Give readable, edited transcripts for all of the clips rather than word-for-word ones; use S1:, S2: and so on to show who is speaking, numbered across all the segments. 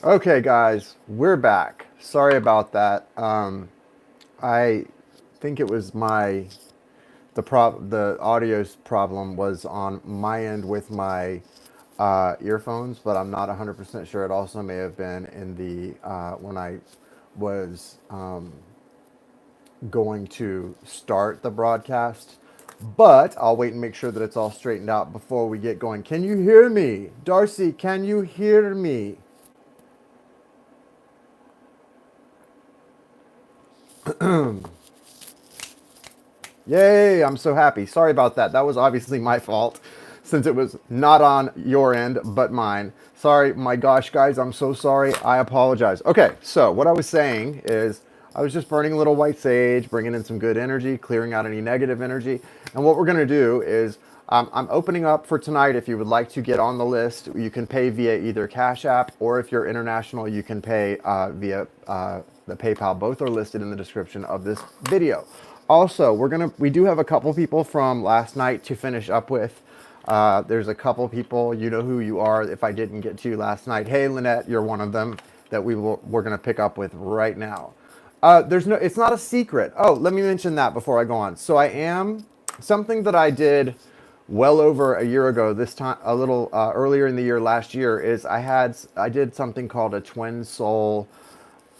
S1: Okay, guys, we're back. Sorry about that. I think it was the audio's problem was on my end with my earphones, but I'm not 100% sure. It also may have been in the when I was going to start the broadcast. But I'll wait and make sure that it's all straightened out before we get going. Can you hear me? Darcy, can you hear me? Yay, I'm so happy. Sorry about that. That was obviously my fault since it was not on your end but mine. Sorry, my gosh, guys, I'm so sorry. I apologize. Okay, so what I was saying is I was just burning a little white sage, bringing in some good energy, clearing out any negative energy. And what we're going to do is I'm opening up for tonight. If you would like to get on the list, you can pay via either Cash App, or if you're international, you can pay via the PayPal. Both are listed in the description of this video. Also, we do have a couple people from last night to finish up with. There's a couple people, you know who you are if I didn't get to you last night. Hey, Lynette, you're one of them that we're going to pick up with right now. It's not a secret. Oh, let me mention that before I go on. So something that I did well over a year ago, this time a little earlier in the year last year, is I did something called a twin soul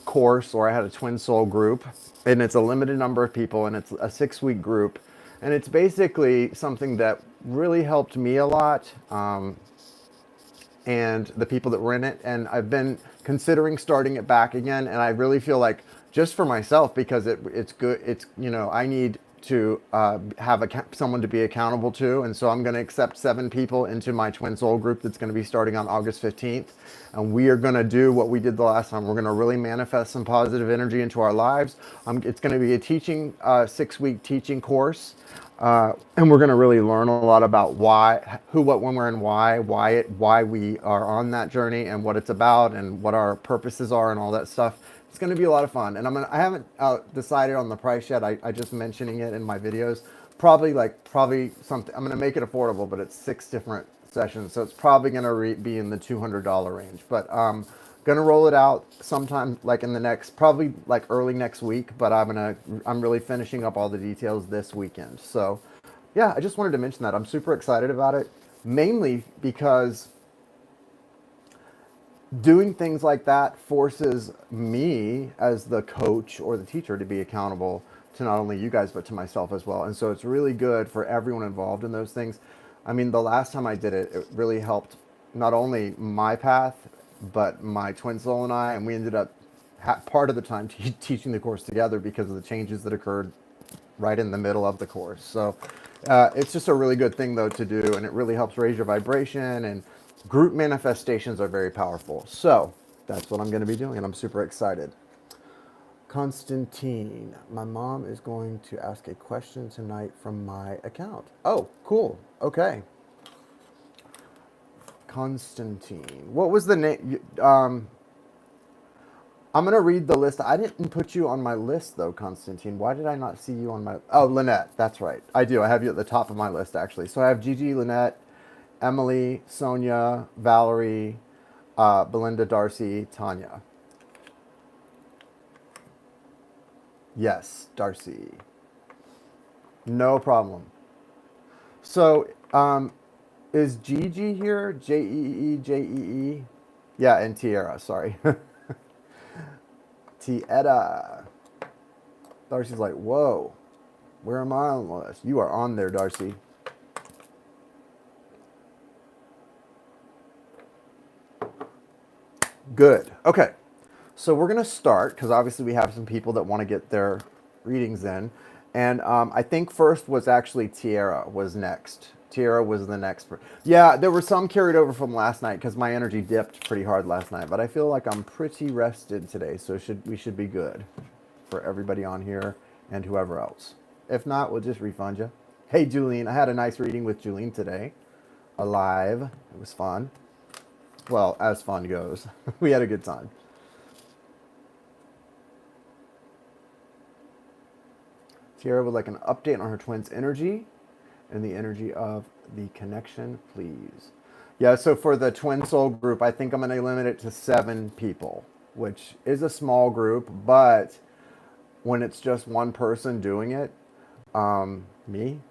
S1: course, or I had a twin soul group, and it's a limited number of people, and it's a 6-week group, and it's basically something that really helped me a lot, and the people that were in it, and I've been considering starting it back again, and I really feel like, just for myself, because it's good, I need to have someone to be accountable to, and so I'm going to accept 7 people into my twin soul group that's going to be starting on August 15th, and we are going to do what we did the last time. We're going to really manifest some positive energy into our lives. It's going to be a 6-week teaching course, and we're going to really learn a lot about why, who, what, when, where, and why we are on that journey, and what it's about, and what our purposes are, and all that stuff. It's going to be a lot of fun, and I haven't decided on the price yet. I just mentioning it in my videos. Probably something. I'm going to make it affordable, but it's 6 different sessions, so it's probably going to be in the $200 range. But going to roll it out sometime like in the next, probably like early next week. But I'm really finishing up all the details this weekend. So yeah, I just wanted to mention that I'm super excited about it, mainly because doing things like that forces me as the coach or the teacher to be accountable to not only you guys but to myself as well. And so it's really good for everyone involved in those things. I mean, the last time I did it, it really helped not only my path but my twin soul and I, and we ended up part of the time teaching the course together because of the changes that occurred right in the middle of the course. So it's just a really good thing though to do, and it really helps raise your vibration, and group manifestations are very powerful. So that's what I'm going to be doing, and I'm super excited. Constantine, my mom is going to ask a question tonight from my account. Oh, cool. Okay. Constantine. What was the name? I'm going to read the list. I didn't put you on my list, though, Constantine. Why did I not see you on my... Oh, Lynette. That's right. I do. I have you at the top of my list, actually. So I have Gigi, Lynette, Emily, Sonia, Valerie, Belinda, Darcy, Tanya. Yes, Darcy. No problem. So, is Gigi here? Jeejee? Yeah, and Tierra, sorry. Tieta. Darcy's like, whoa, where am I on the list? You are on there, Darcy. Good. Okay. So we're going to start, because obviously we have some people that want to get their readings in. And I think first was actually Tierra was next. Tierra was the next. Yeah, there were some carried over from last night because my energy dipped pretty hard last night. But I feel like I'm pretty rested today, so we should be good for everybody on here and whoever else. If not, we'll just refund you. Hey, Julene. I had a nice reading with Julene today. Alive. It was fun. Well, as fun goes. We had a good time. Tierra would like an update on her twin's energy and the energy of the connection, please. Yeah, so for the twin soul group, I think I'm going to limit it to 7 people, which is a small group, but when it's just one person doing it, me,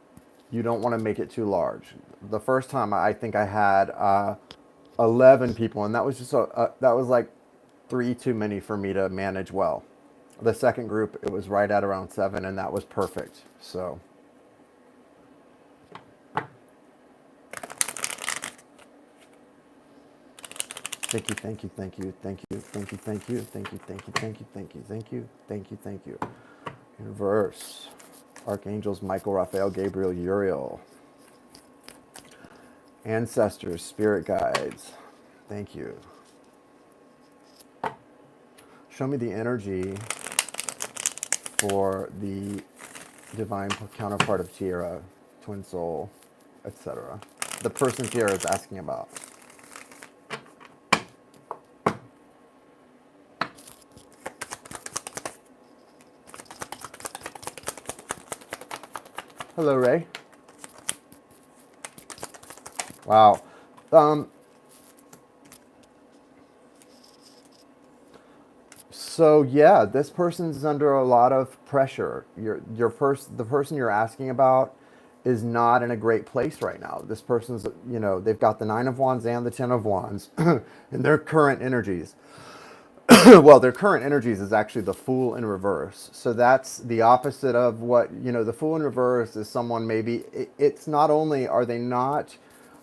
S1: you don't want to make it too large. The first time I think I had 11 people, and that was just that was like 3 too many for me to manage well. The second group, it was right at around 7, and that was perfect. So. Thank you, thank you, thank you, thank you, thank you, thank you, thank you, thank you, thank you, thank you, thank you, thank you, thank you. Universe, Archangels Michael, Raphael, Gabriel, Uriel, ancestors, spirit guides. Thank you. Show me the energy for the divine counterpart of Tierra, twin soul, etc. The person Tierra is asking about. Hello, Ray. Wow. So yeah, this person's under a lot of pressure. The person you're asking about is not in a great place right now. This person's, they've got the 9 of Wands and the 10 of Wands in their current energies. Well, their current energies is actually the Fool in reverse. So that's the opposite of what, the Fool in reverse is someone maybe, it's not only are they not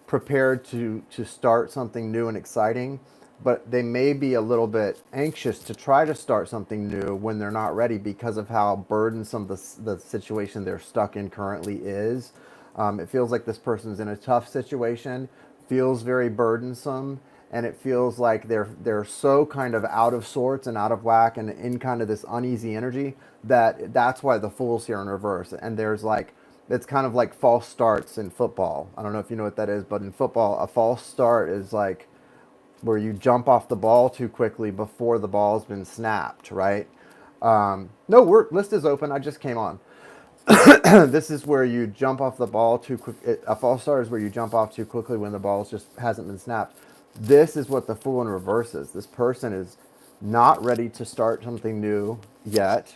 S1: prepared to start something new and exciting, but they may be a little bit anxious to try to start something new when they're not ready because of how burdensome the situation they're stuck in currently is. It feels like this person's in a tough situation, feels very burdensome, and it feels like they're so kind of out of sorts and out of whack and in kind of this uneasy energy that's why the Fool's here in reverse. And there's like, it's kind of like false starts in football. I don't know if you know what that is, but in football, a false start is like where you jump off the ball too quickly before the ball's been snapped, right? No, list is open. I just came on. This is where you jump off the ball too quick. A false start is where you jump off too quickly when the ball just hasn't been snapped. This is what the Fool in reverse is. This person is not ready to start something new yet,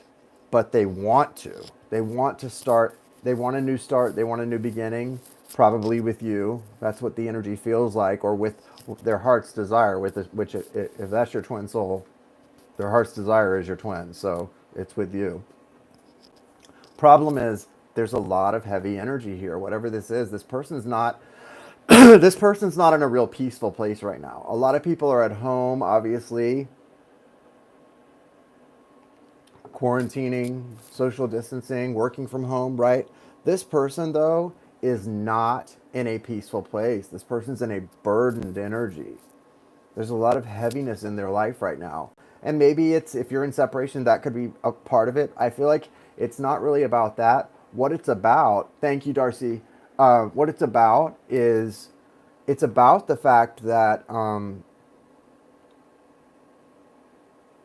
S1: but they want to. They want to start. They want a new start. They want a new beginning, probably with you. That's what the energy feels like, or with their heart's desire, which if that's your twin soul, their heart's desire is your twin, so it's with you. Problem is, there's a lot of heavy energy here. Whatever this is, this person's not this person's not in a real peaceful place right now. A lot of people are at home, obviously, quarantining, social distancing, working from home, right? This person, though, is not in a peaceful place. This person's in a burdened energy. There's a lot of heaviness in their life right now. And maybe it's, if you're in separation, that could be a part of it. I feel like it's not really about that. What it's about, thank you, Darcy. What it's about is, it's about the fact that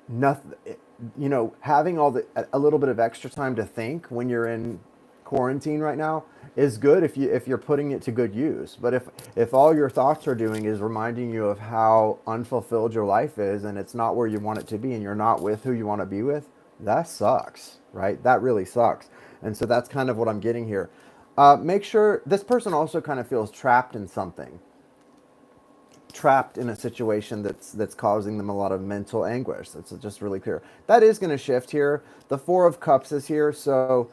S1: nothing, having a little bit of extra time to think when you're in quarantine right now is good if you're putting it to good use. But if all your thoughts are doing is reminding you of how unfulfilled your life is, and it's not where you want it to be, and you're not with who you want to be with, that sucks, right? That really sucks. And so that's kind of what I'm getting here. Make sure this person also kind of feels trapped in something, trapped in a situation that's causing them a lot of mental anguish. That's just really clear. That is going to shift here. The Four of Cups is here, so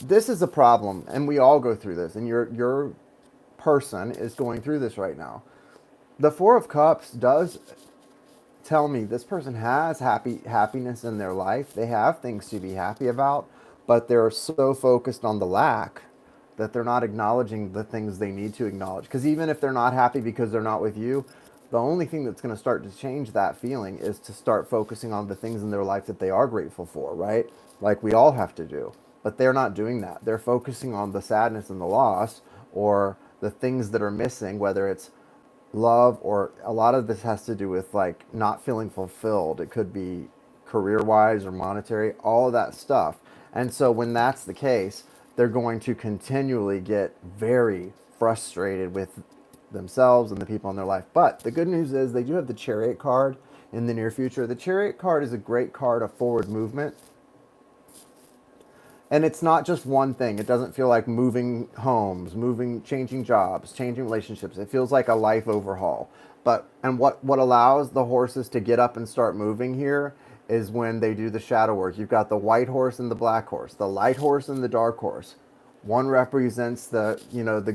S1: this is a problem, and we all go through this, and your person is going through this right now. The Four of Cups does tell me this person has happiness in their life. They have things to be happy about, but they're so focused on the lack that they're not acknowledging the things they need to acknowledge. Because even if they're not happy because they're not with you, the only thing that's going to start to change that feeling is to start focusing on the things in their life that they are grateful for, right? Like we all have to do. But they're not doing that. They're focusing on the sadness and the loss, or the things that are missing, whether it's love, or a lot of this has to do with like not feeling fulfilled. It could be career-wise or monetary, all of that stuff. And so when that's the case, they're going to continually get very frustrated with themselves and the people in their life. But the good news is they do have the Chariot card in the near future. The Chariot card is a great card of forward movement. And it's not just one thing. It doesn't feel like moving homes, changing jobs, changing relationships. It feels like a life overhaul. And what allows the horses to get up and start moving here is when they do the shadow work. You've got the white horse and the black horse, the light horse and the dark horse. One represents the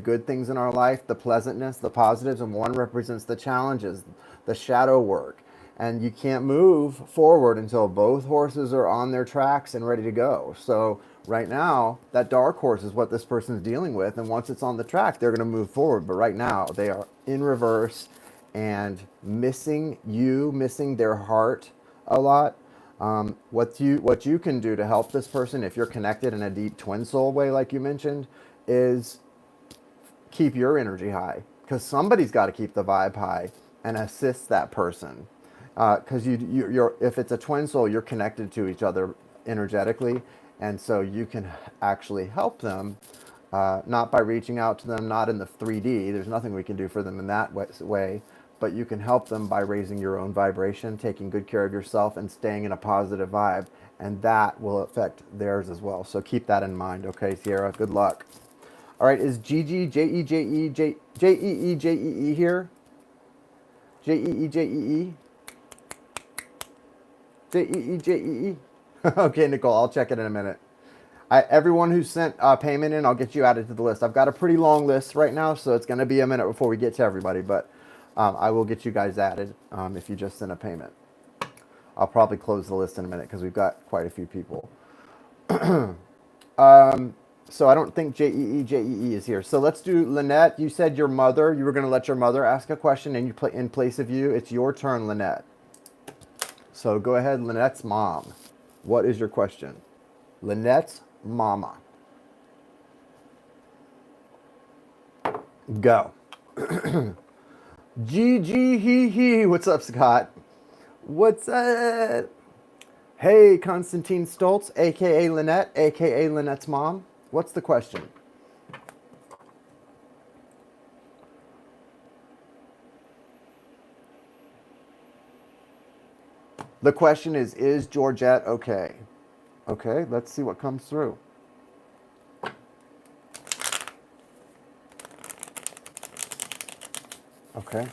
S1: good things in our life, the pleasantness, the positives, and one represents the challenges, the shadow work. And you can't move forward until both horses are on their tracks and ready to go. So right now, that dark horse is what this person's dealing with. And once it's on the track, they're going to move forward. But right now, they are in reverse and missing their heart a lot. What you can do to help this person, if you're connected in a deep twin soul way, like you mentioned, is keep your energy high. Because somebody's got to keep the vibe high and assist that person. Because if it's a twin soul, you're connected to each other energetically, and so you can actually help them, not by reaching out to them, not in the 3D. There's nothing we can do for them in that way, but you can help them by raising your own vibration, taking good care of yourself, and staying in a positive vibe, and that will affect theirs as well. So keep that in mind, okay, Sierra? Good luck. All right, is Gigi Jeejee here? Jeejee? Jeejee. Okay, Nicole, I'll check it in a minute. Everyone who sent payment in, I'll get you added to the list. I've got a pretty long list right now, so it's going to be a minute before we get to everybody, but I will get you guys added if you just send a payment. I'll probably close the list in a minute because we've got quite a few people. So I don't think Jeejee is here. So let's do Lynette. You said your mother. You were going to let your mother ask a question, and you play in place of you. It's your turn, Lynette. So go ahead, Lynette's mom. What is your question? Lynette's mama. Go. Gigi hee hee. What's up, Scott? What's up? Hey, Constantine Stoltz, a.k.a. Lynette, a.k.a. Lynette's mom. What's the question? The question is Georgette okay? Okay, let's see what comes through. Okay.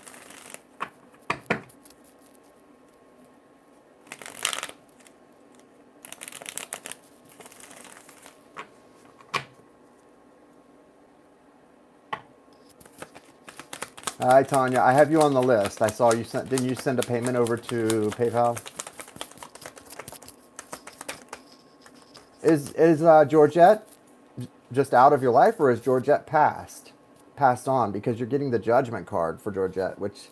S1: Hi, Tanya. I have you on the list. I saw you sent. Didn't you send a payment over to PayPal? Is Georgette just out of your life, or is Georgette passed on? Because you're getting the Judgment card for Georgette, which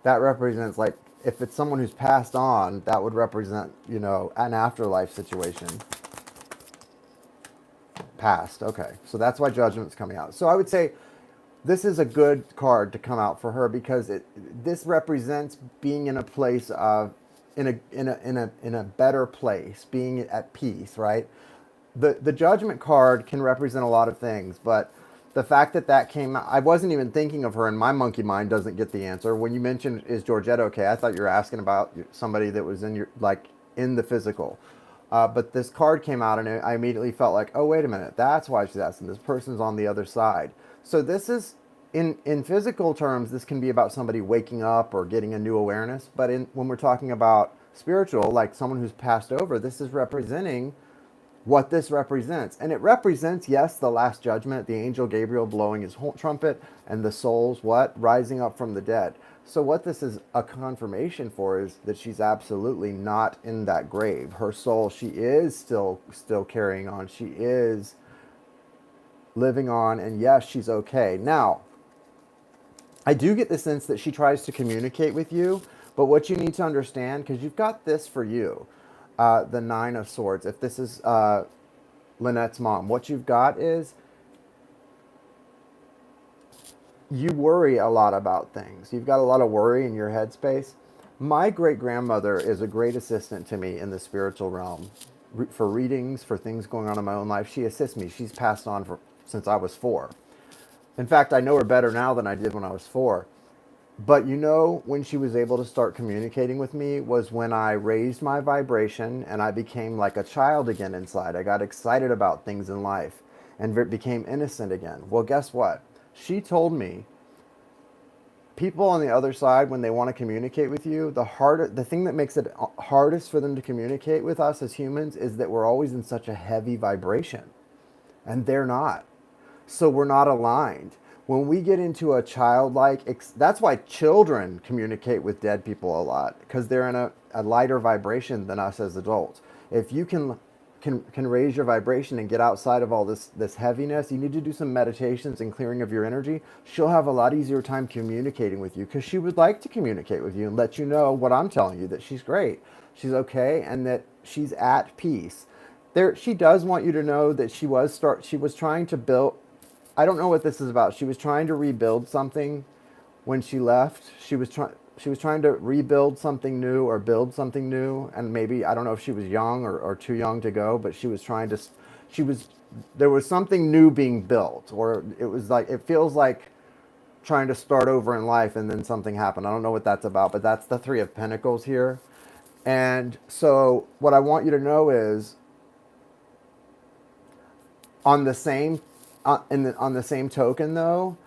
S1: that represents, like, if it's someone who's passed on, that would represent, an afterlife situation. Passed. Okay, so that's why Judgment's coming out. So I would say this is a good card to come out for her because this represents being in a place of in a better place, being at peace, right? The Judgment card can represent a lot of things, but the fact that came out, I wasn't even thinking of her, and my monkey mind doesn't get the answer. When you mentioned, is Georgette okay? I thought you were asking about somebody that was in the physical. But this card came out, and I immediately felt like, oh, wait a minute, that's why she's asking. This person's on the other side. So this is, in physical terms, this can be about somebody waking up or getting a new awareness. But when we're talking about spiritual, like someone who's passed over, this is representing what this represents. And it represents, yes, the last judgment, the angel Gabriel blowing his trumpet, and the souls, rising up from the dead. So what this is a confirmation for is that she's absolutely not in that grave. Her soul, she is still carrying on. She is living on, and yes, she's okay. Now, I do get the sense that she tries to communicate with you, but what you need to understand, because you've got this for you, the Nine of Swords. If this is Lynette's mom, what you've got is you worry a lot about things. You've got a lot of worry in your headspace. My great-grandmother is a great assistant to me in the spiritual realm. For readings, for things going on in my own life, she assists me. She's passed on since I was 4. In fact, I know her better now than I did when I was 4. But you know, when she was able to start communicating with me was when I raised my vibration and I became like a child again inside. I got excited about things in life and became innocent again. Well, guess what? She told me people on the other side, when they want to communicate with you, the thing that makes it hardest for them to communicate with us as humans is that we're always in such a heavy vibration, and they're not. So we're not aligned. When we get into a childlike, that's why children communicate with dead people a lot, because they're in a lighter vibration than us as adults. If you can raise your vibration and get outside of all this heaviness, you need to do some meditations and clearing of your energy. She'll have a lot easier time communicating with you, because she would like to communicate with you and let you know what I'm telling you, that she's great, she's okay, and that she's at peace. She does want you to know that she was trying to build. I don't know what this is about. She was trying to rebuild something when she left. She was trying to rebuild something new or build something new, and maybe I don't know if she was young or too young to go, but she was trying to. She was there was something new being built, or it feels like trying to start over in life, and then something happened. I don't know what that's about, but that's the 3 of Pentacles here. And so what I want you to know is, on the same on the same token, though,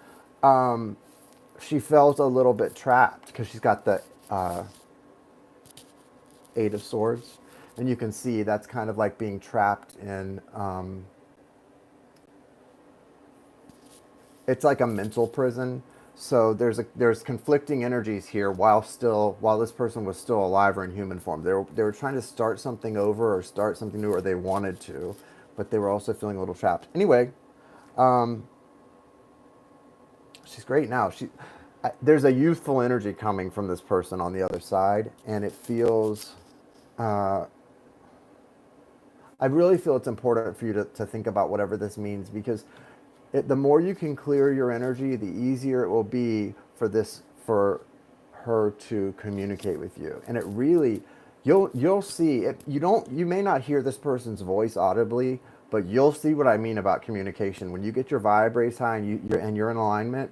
S1: she felt a little bit trapped because she's got the 8 of Swords, and you can see that's kind of like being trapped in. It's like a mental prison. So there's conflicting energies here while this person was still alive or in human form. They were trying to start something over or start something new, or they wanted to, but they were also feeling a little trapped. Anyway, she's great now. There's a youthful energy coming from this person on the other side, and it feels. I really feel it's important for you to think about whatever this means, because the more you can clear your energy, the easier it will be for her to communicate with you. And it really, you'll see it. You may not hear this person's voice audibly, but you'll see what I mean about communication. When you get your vibe raised high and you're in alignment,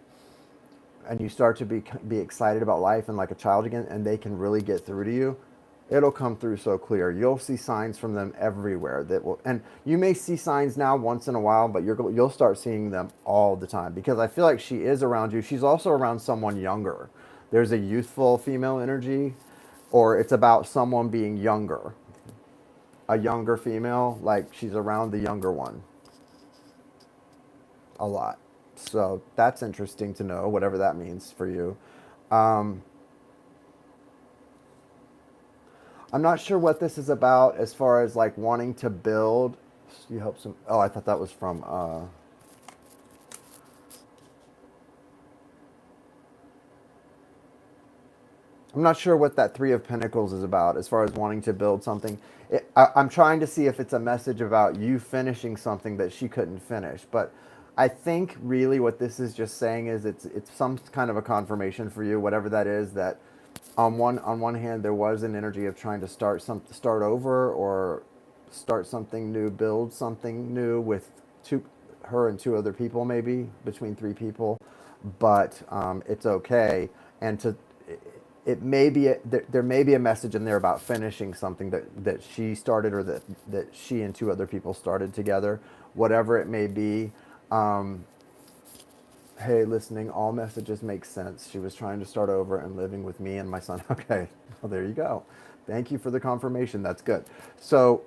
S1: and you start to be excited about life and like a child again, and they can really get through to you, it'll come through so clear. You'll see signs from them everywhere and you may see signs now once in a while, but you'll start seeing them all the time, because I feel like she is around you. She's also around someone younger. There's a youthful female energy, or it's about someone being younger, a younger female, like she's around the younger one a lot. So that's interesting to know, whatever that means for you. Um, I'm not sure what this is about as far as like wanting to build. You hope some. Oh, I thought that was from. I'm not sure what that 3 of Pentacles is about as far as wanting to build something. I'm trying to see if it's a message about you finishing something that she couldn't finish. But I think really what this is just saying is it's some kind of a confirmation for you, whatever that is, that on one hand there was an energy of trying to start over, or start something new, build something new with her and 2 other people, maybe between 3 people. But it's okay, and it may be there may be a message in there about finishing something that she started, or that she and 2 other people started together, whatever it may be. Hey, listening, all messages make sense. She was trying to start over and living with me and my son. Okay, well, there you go. Thank you for the confirmation. That's good. So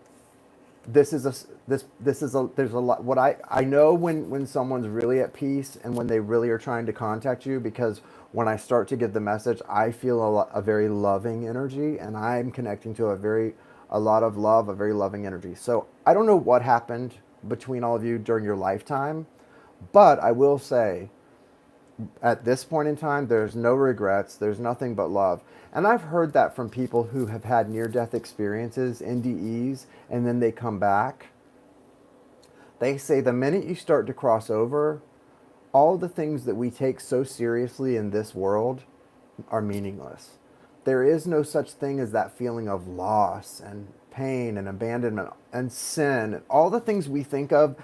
S1: there's a lot. What I know when someone's really at peace and when they really are trying to contact you, because when I start to give the message, I feel a very loving energy, and I'm connecting to a lot of love, a very loving energy. So I don't know what happened between all of you during your lifetime, but I will say, at this point in time, there's no regrets. There's nothing but love. And I've heard that from people who have had near-death experiences, NDEs, and then they come back. They say the minute you start to cross over, all the things that we take so seriously in this world are meaningless. There is no such thing as that feeling of loss and pain and abandonment and sin. All the things we think of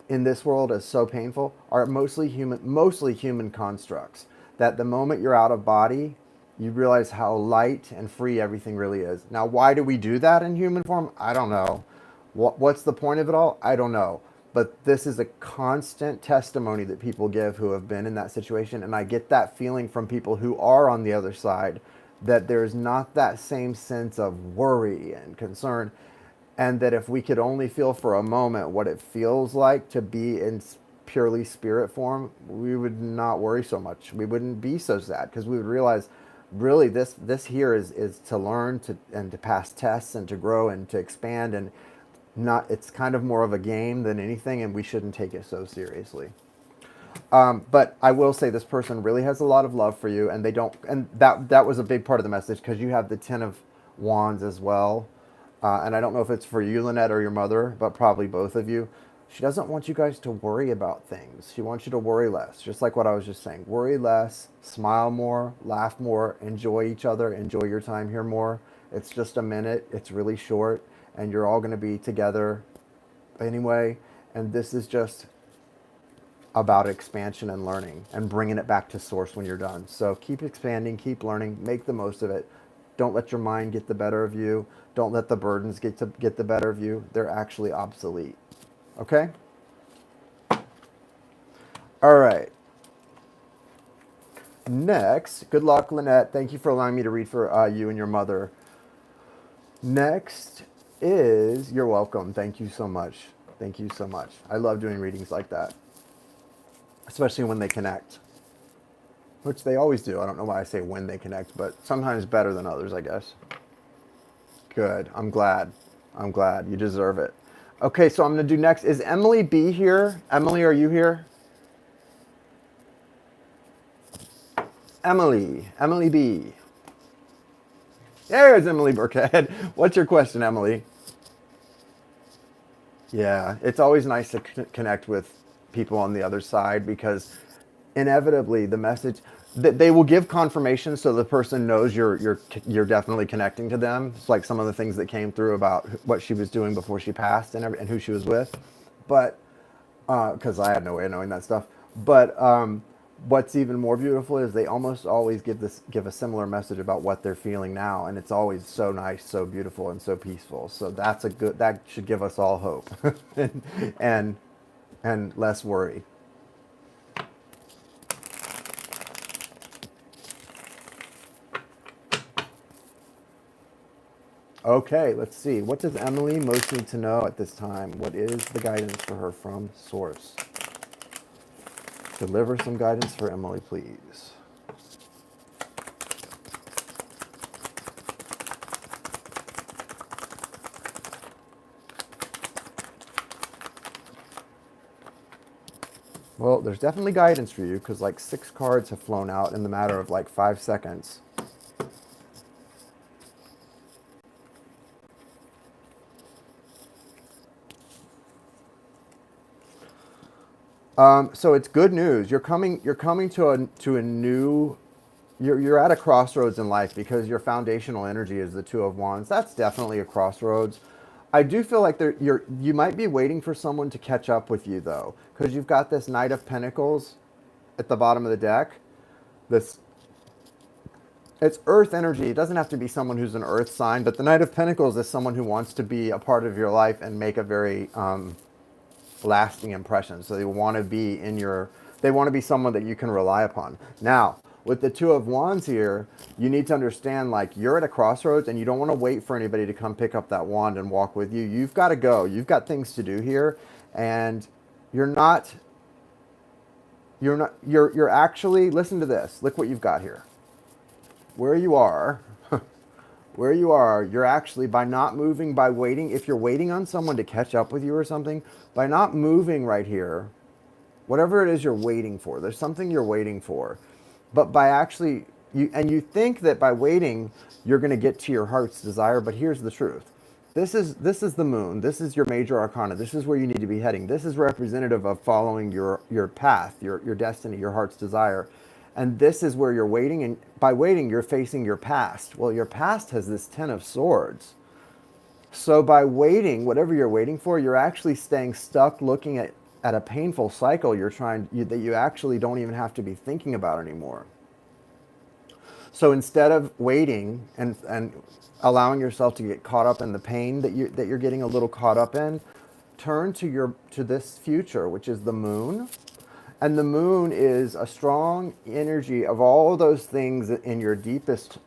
S1: in this world as so painful are mostly human constructs. That the moment you're out of body, you realize how light and free everything really is. Now, why do we do that in human form? I don't know. What's the point of it all? I don't know. But this is a constant testimony that people give who have been in that situation. And I get that feeling from people who are on the other side, that there's not that same sense of worry and concern. And that if we could only feel for a moment what it feels like to be in purely spirit form, we would not worry so much. We wouldn't be so sad, because we would realize really this here is to learn to and to pass tests and to grow and to expand, and not, it's kind of more of a game than anything, and we shouldn't take it so seriously. But I will say this person really has a lot of love for you, and they don't, and that was a big part of the message, because you have the Ten of Wands as well. And I don't know if it's for you, Lynette, or your mother, but probably both of you. She doesn't want you guys to worry about things. She wants you to worry less, just like what I was just saying. Worry less, smile more, laugh more, enjoy each other, enjoy your time here more. It's just a minute. It's really short, and you're all going to be together anyway. And this is just about expansion and learning and bringing it back to source when you're done. So keep expanding, keep learning, make the most of it. Don't let your mind get the better of you. Don't let the burdens get the better of you. They're actually obsolete. Okay? All right. Next, good luck, Lynette. Thank you for allowing me to read for you and your mother. Next is, you're welcome. Thank you so much. Thank you so much. I love doing readings like that, especially when they connect, which they always do. I don't know why I say when they connect, but sometimes better than others, I guess. Good. I'm glad. I'm glad. You deserve it. Okay, so I'm going to do next. Is Emily B here? Emily, are you here? Emily B. There's Emily Burkhead. What's your question, Emily? Yeah, it's always nice to connect with people on the other side, because inevitably the message that they will give confirmation, so the person knows you're definitely connecting to them. It's like some of the things that came through about what she was doing before she passed and who she was with, but because I had no way of knowing that stuff. But what's even more beautiful is they almost always give a similar message about what they're feeling now, and it's always so nice, so beautiful, and so peaceful. So that should give us all hope and less worry. Okay, let's see. What does Emily most need to know at this time? What is the guidance for her from Source? Deliver some guidance for Emily, please. Well, there's definitely guidance for you, because like 6 cards have flown out in the matter of like 5 seconds. So it's good news. You're coming to a new, you're at a crossroads in life, because your foundational energy is the Two of Wands. That's definitely a crossroads. I do feel like you might be waiting for someone to catch up with you, though, because you've got this Knight of Pentacles at the bottom of the deck. It's earth energy. It doesn't have to be someone who's an earth sign, but the Knight of Pentacles is someone who wants to be a part of your life and make a very lasting impression. So they want to be someone that you can rely upon. Now, with the Two of Wands here, you need to understand, like, you're at a crossroads, and you don't want to wait for anybody to come pick up that wand and walk with you. You've got to go. You've got things to do here, and you're actually, listen to this. Look what you've got here. Where you are, you're actually, by not moving, by waiting, if you're waiting on someone to catch up with you or something, by not moving right here, whatever it is you're waiting for, there's something you're waiting for. But by actually, you think that by waiting, you're going to get to your heart's desire, but here's the truth. This is the moon. This is your major arcana. This is where you need to be heading. This is representative of following your path, your destiny, your heart's desire. And this is where you're waiting, and by waiting, you're facing your past. Well, your past has this Ten of Swords. So by waiting, whatever you're waiting for, you're actually staying stuck looking at a painful cycle that you actually don't even have to be thinking about anymore. So instead of waiting and allowing yourself to get caught up in the pain that you're getting a little caught up in, turn to this future, which is the moon. And the moon is a strong energy of all of those things in your deepest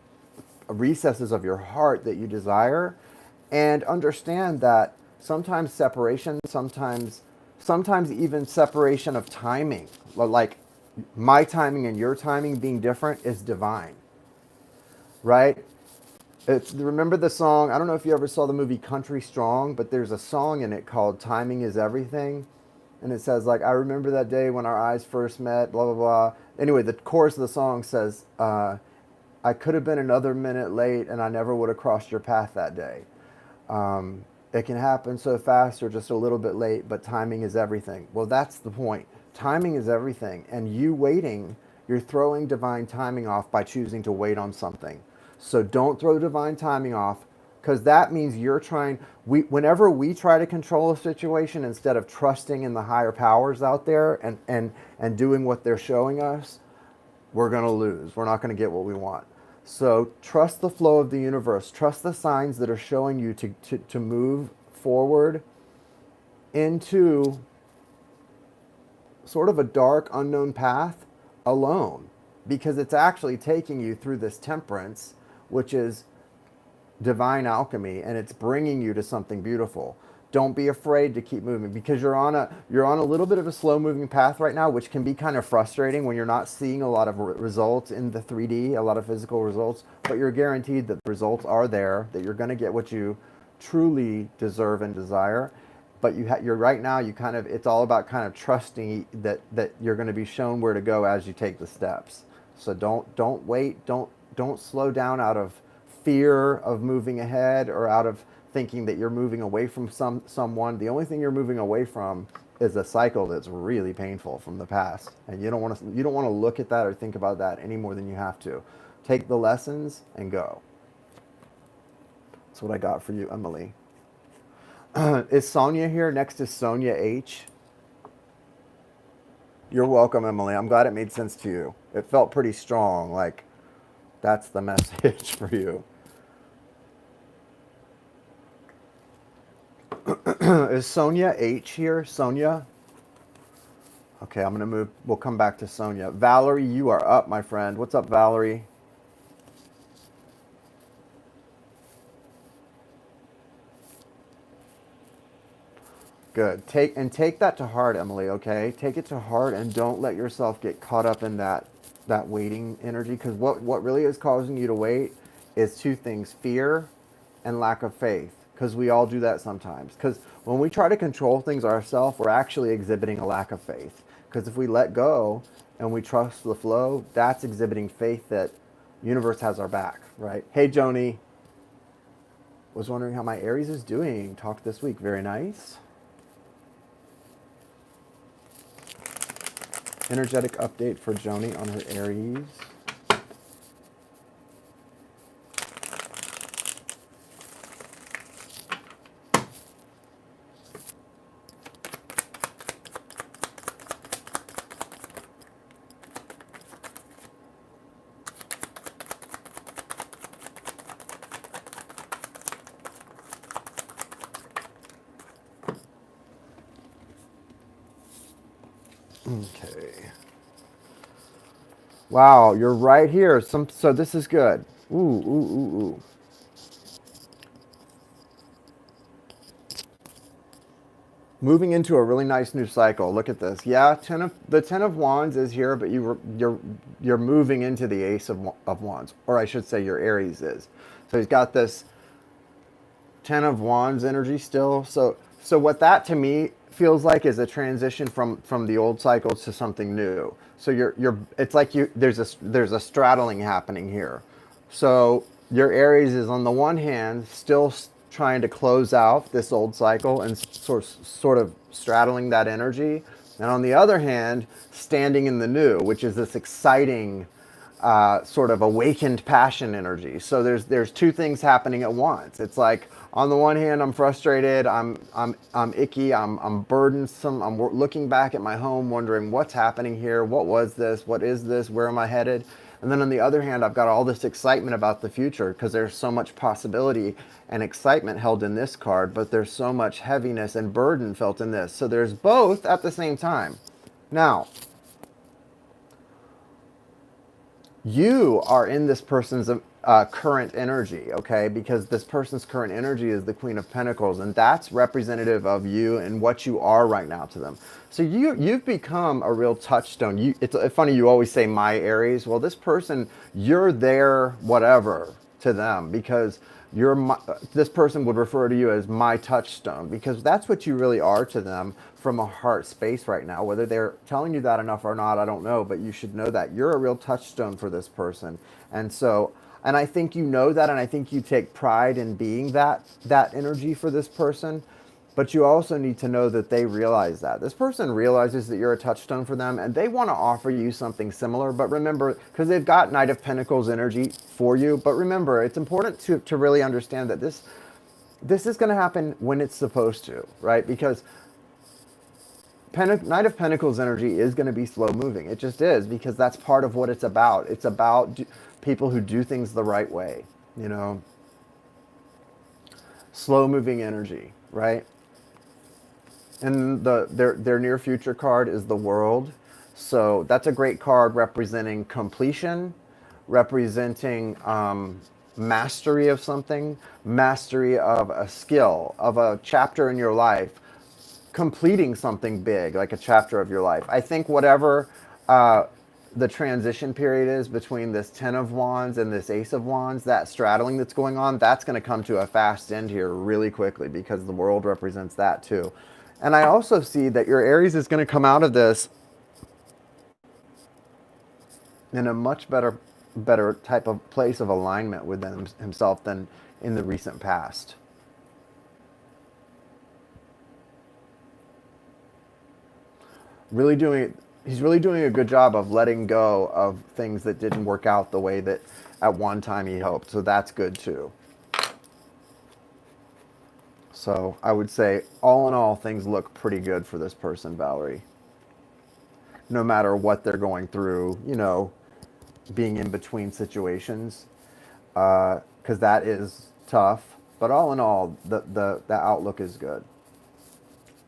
S1: recesses of your heart that you desire. And understand that sometimes separation, sometimes even separation of timing, like my timing and your timing being different, is divine, right? Remember the song, I don't know if you ever saw the movie Country Strong, but there's a song in it called Timing is Everything. And it says, like, I remember that day when our eyes first met, blah, blah, blah. Anyway, the chorus of the song says, I could have been another minute late and I never would have crossed your path that day. It can happen so fast or just a little bit late, but timing is everything. Well, that's the point. Timing is everything. And you waiting, you're throwing divine timing off by choosing to wait on something. So don't throw divine timing off, because that means whenever we try to control a situation instead of trusting in the higher powers out there and doing what they're showing us, we're going to lose. We're not going to get what we want. So trust the flow of the universe. Trust the signs that are showing you to move forward into sort of a dark, unknown path alone, because it's actually taking you through this temperance, which is divine alchemy, and it's bringing you to something beautiful. Don't be afraid to keep moving, because you're on a little bit of a slow moving path right now, which can be kind of frustrating when you're not seeing a lot of results in the 3D, a lot of physical results, but you're guaranteed that the results are there, that you're going to get what you truly deserve and desire. But you're right now, it's all about kind of trusting that you're going to be shown where to go as you take the steps. So don't wait, don't slow down out of fear of moving ahead or out of thinking that you're moving away from someone. The only thing you're moving away from is a cycle that's really painful from the past, and you don't want to look at that or think about that any more than you have to. Take the lessons and go. That's what I got for you, Emily. Is Sonia here? Next is Sonia H. You're welcome, Emily. I'm glad it made sense to you. It felt pretty strong, like that's the message for you. Is Sonia H here? Sonia? Okay, I'm going to move. We'll come back to Sonia. Valerie, you are up, my friend. What's up, Valerie? Good. Take that to heart, Emily, okay? Take it to heart and don't let yourself get caught up in that waiting energy, because what really is causing you to wait is two things: fear and lack of faith, because we all do that sometimes. Because when we try to control things ourselves, we're actually exhibiting a lack of faith. Because if we let go and we trust the flow, that's exhibiting faith that universe has our back, right? Hey, Joni. Was wondering how my Aries is doing. Talked this week. Very nice. Energetic update for Joni on her Aries. Okay. Wow, you're right here. So this is good. Ooh, ooh, ooh, ooh. Moving into a really nice new cycle. Look at this. Yeah, the 10 of Wands is here, but you're moving into the Ace of Wands, or I should say your Aries is. So he's got this 10 of Wands energy still. So what that to me feels like is a transition from the old cycles to something new. So it's like there's a straddling happening here. So your Aries is on the one hand still trying to close out this old cycle and sort of straddling that energy, and on the other hand standing in the new, which is this exciting sort of awakened passion energy. So there's two things happening at once. It's like on the one hand, I'm frustrated, I'm icky, I'm burdensome. I'm looking back at my home, wondering what's happening here. What was this? What is this? Where am I headed? And then on the other hand, I've got all this excitement about the future because there's so much possibility and excitement held in this card, but there's so much heaviness and burden felt in this. So there's both at the same time. Now, you are in this person's current energy, okay? Because this person's current energy is the Queen of Pentacles, and that's representative of you and what you are right now to them. So you've become a real touchstone. It's funny, you always say my Aries. Well, this person, you're their whatever to them, because this person would refer to you as my touchstone, because that's what you really are to them from a heart space right now. Whether they're telling you that enough or not, I don't know, but you should know that you're a real touchstone for this person. And I think you know that, and I think you take pride in being that energy for this person. But you also need to know that they realize that. This person realizes that you're a touchstone for them, and they want to offer you something similar. But remember, because they've got Knight of Pentacles energy for you, but remember, it's important to really understand that this is going to happen when it's supposed to, right? Because Knight of Pentacles energy is going to be slow moving. It just is, because that's part of what it's about. It's about people who do things the right way, you know? Slow moving energy, right? And their near future card is the World. So that's a great card representing completion, representing mastery of something, mastery of a skill, of a chapter in your life, completing something big, like a chapter of your life. I think whatever the transition period is between this Ten of Wands and this Ace of Wands, that straddling that's going on, that's going to come to a fast end here really quickly, because the World represents that too. And I also see that your Aries is going to come out of this in a much better type of place of alignment with himself than in the recent past. He's really doing a good job of letting go of things that didn't work out the way that at one time he hoped. So that's good too. So I would say, all in all, things look pretty good for this person, Valerie. No matter what they're going through, you know, being in between situations, because that is tough. But all in all, the outlook is good.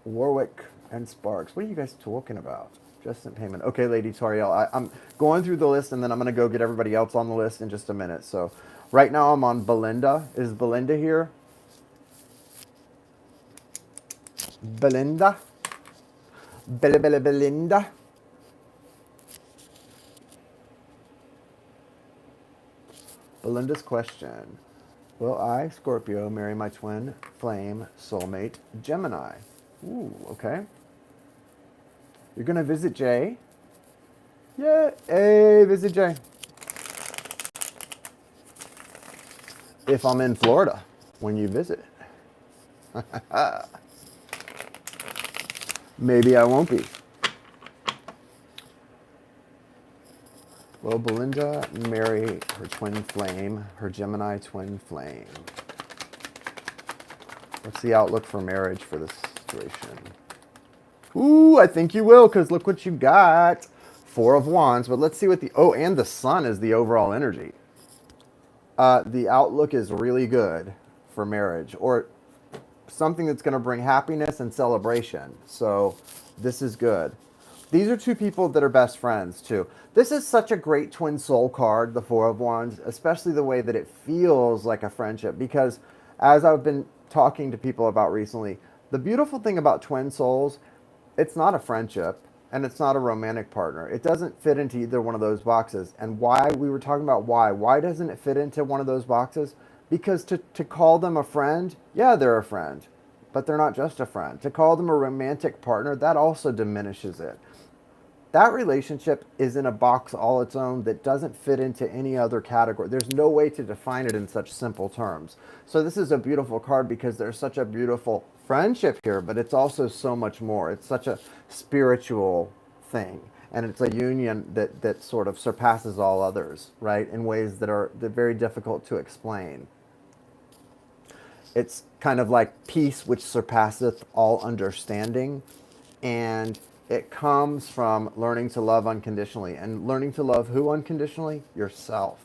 S1: Warwick and Sparks, what are you guys talking about? Just in payment. Okay, Lady Toriel, I'm going through the list, and then I'm going to go get everybody else on the list in just a minute. So right now I'm on Belinda. Is Belinda here? Belinda? Belinda? Belinda's question. Will I, Scorpio, marry my twin flame soulmate, Gemini? Ooh, okay. You're going to visit Jay? Yeah, hey, visit Jay. If I'm in Florida when you visit. Maybe I won't be. Will Belinda marry her twin flame, her Gemini twin flame? What's the outlook for marriage for this situation? Ooh, I think you will, because look what you got. Four of Wands, but let's see what the... Oh, and the Sun is the overall energy. The outlook is really good for marriage, or something that's going to bring happiness and celebration. So this is good. These are two people that are best friends too. This is such a great twin soul card, the Four of Wands, especially the way that it feels like a friendship, because as I've been talking to people about recently, the beautiful thing about twin souls, it's not a friendship and it's not a romantic partner. It doesn't fit into either one of those boxes. And why, we were talking about why doesn't it fit into one of those boxes? Because to call them a friend, yeah, they're a friend, but they're not just a friend. To call them a romantic partner, that also diminishes it. That relationship is in a box all its own that doesn't fit into any other category. There's no way to define it in such simple terms. So this is a beautiful card because there's such a beautiful friendship here, but it's also so much more. It's such a spiritual thing. And it's a union that sort of surpasses all others, right? In ways that are very difficult to explain. It's kind of like peace which surpasseth all understanding. And it comes from learning to love unconditionally. And learning to love who unconditionally? Yourself.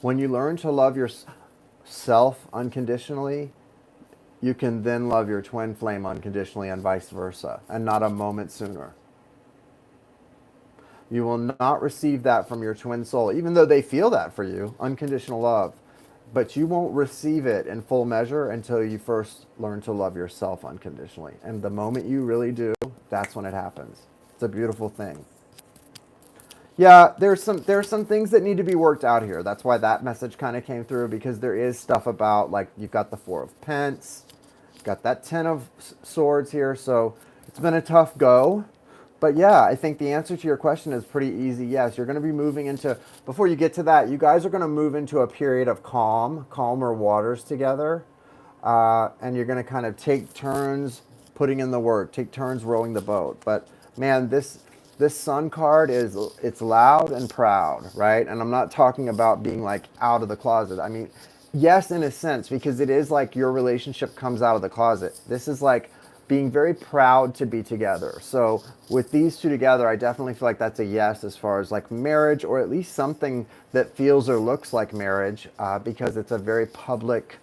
S1: When you learn to love yourself unconditionally, you can then love your twin flame unconditionally and vice versa, and not a moment sooner. You will not receive that from your twin soul, even though they feel that for you, unconditional love. But you won't receive it in full measure until you first learn to love yourself unconditionally. And the moment you really do, that's when it happens. It's a beautiful thing. Yeah, there's some things that need to be worked out here. That's why that message kind of came through, because there is stuff about, like, you've got the Four of Pence, got that Ten of Swords here, so it's been a tough go. But yeah, I think the answer to your question is pretty easy. Yes, you're going to be moving into, before you get to that, you guys are going to move into a period of calmer waters together. And you're going to kind of take turns putting in the work, take turns rowing the boat. But man, this Sun card it's loud and proud, right? And I'm not talking about being like out of the closet. I mean, yes, in a sense, because it is like your relationship comes out of the closet. This is like being very proud to be together. So with these two together, I definitely feel like that's a yes as far as like marriage, or at least something that feels or looks like marriage, because it's a very public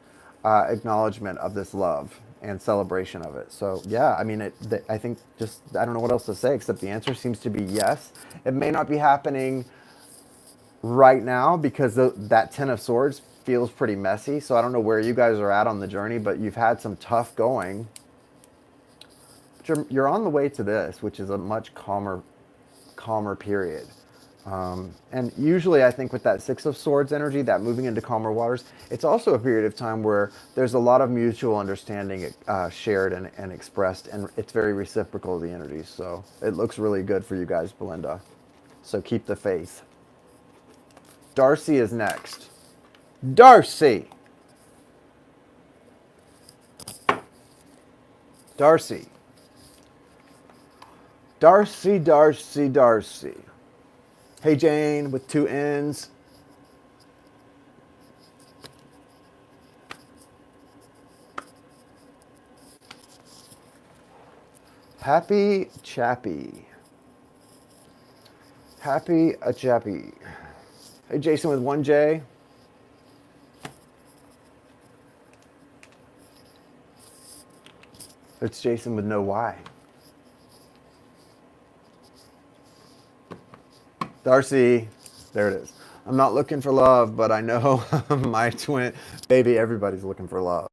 S1: acknowledgement of this love and celebration of it. So yeah, I mean, I think just, I don't know what else to say, except the answer seems to be yes. It may not be happening right now because that Ten of Swords feels pretty messy. So I don't know where you guys are at on the journey, but you've had some tough going. You're on the way to this, which is a much calmer period. And usually I think with that Six of Swords energy, that moving into calmer waters, it's also a period of time where there's a lot of mutual understanding shared and expressed, and it's very reciprocal, the energies. So it looks really good for you guys, Belinda. So keep the faith. Darcy is next. Darcy. Darcy. Darcy, Darcy, Darcy. Hey, Jane, with two N's. Happy Chappy. Happy a Chappy. Hey, Jason with one J. It's Jason with no Y. Darcy, there it is. I'm not looking for love, but I know my twin, baby, everybody's looking for love.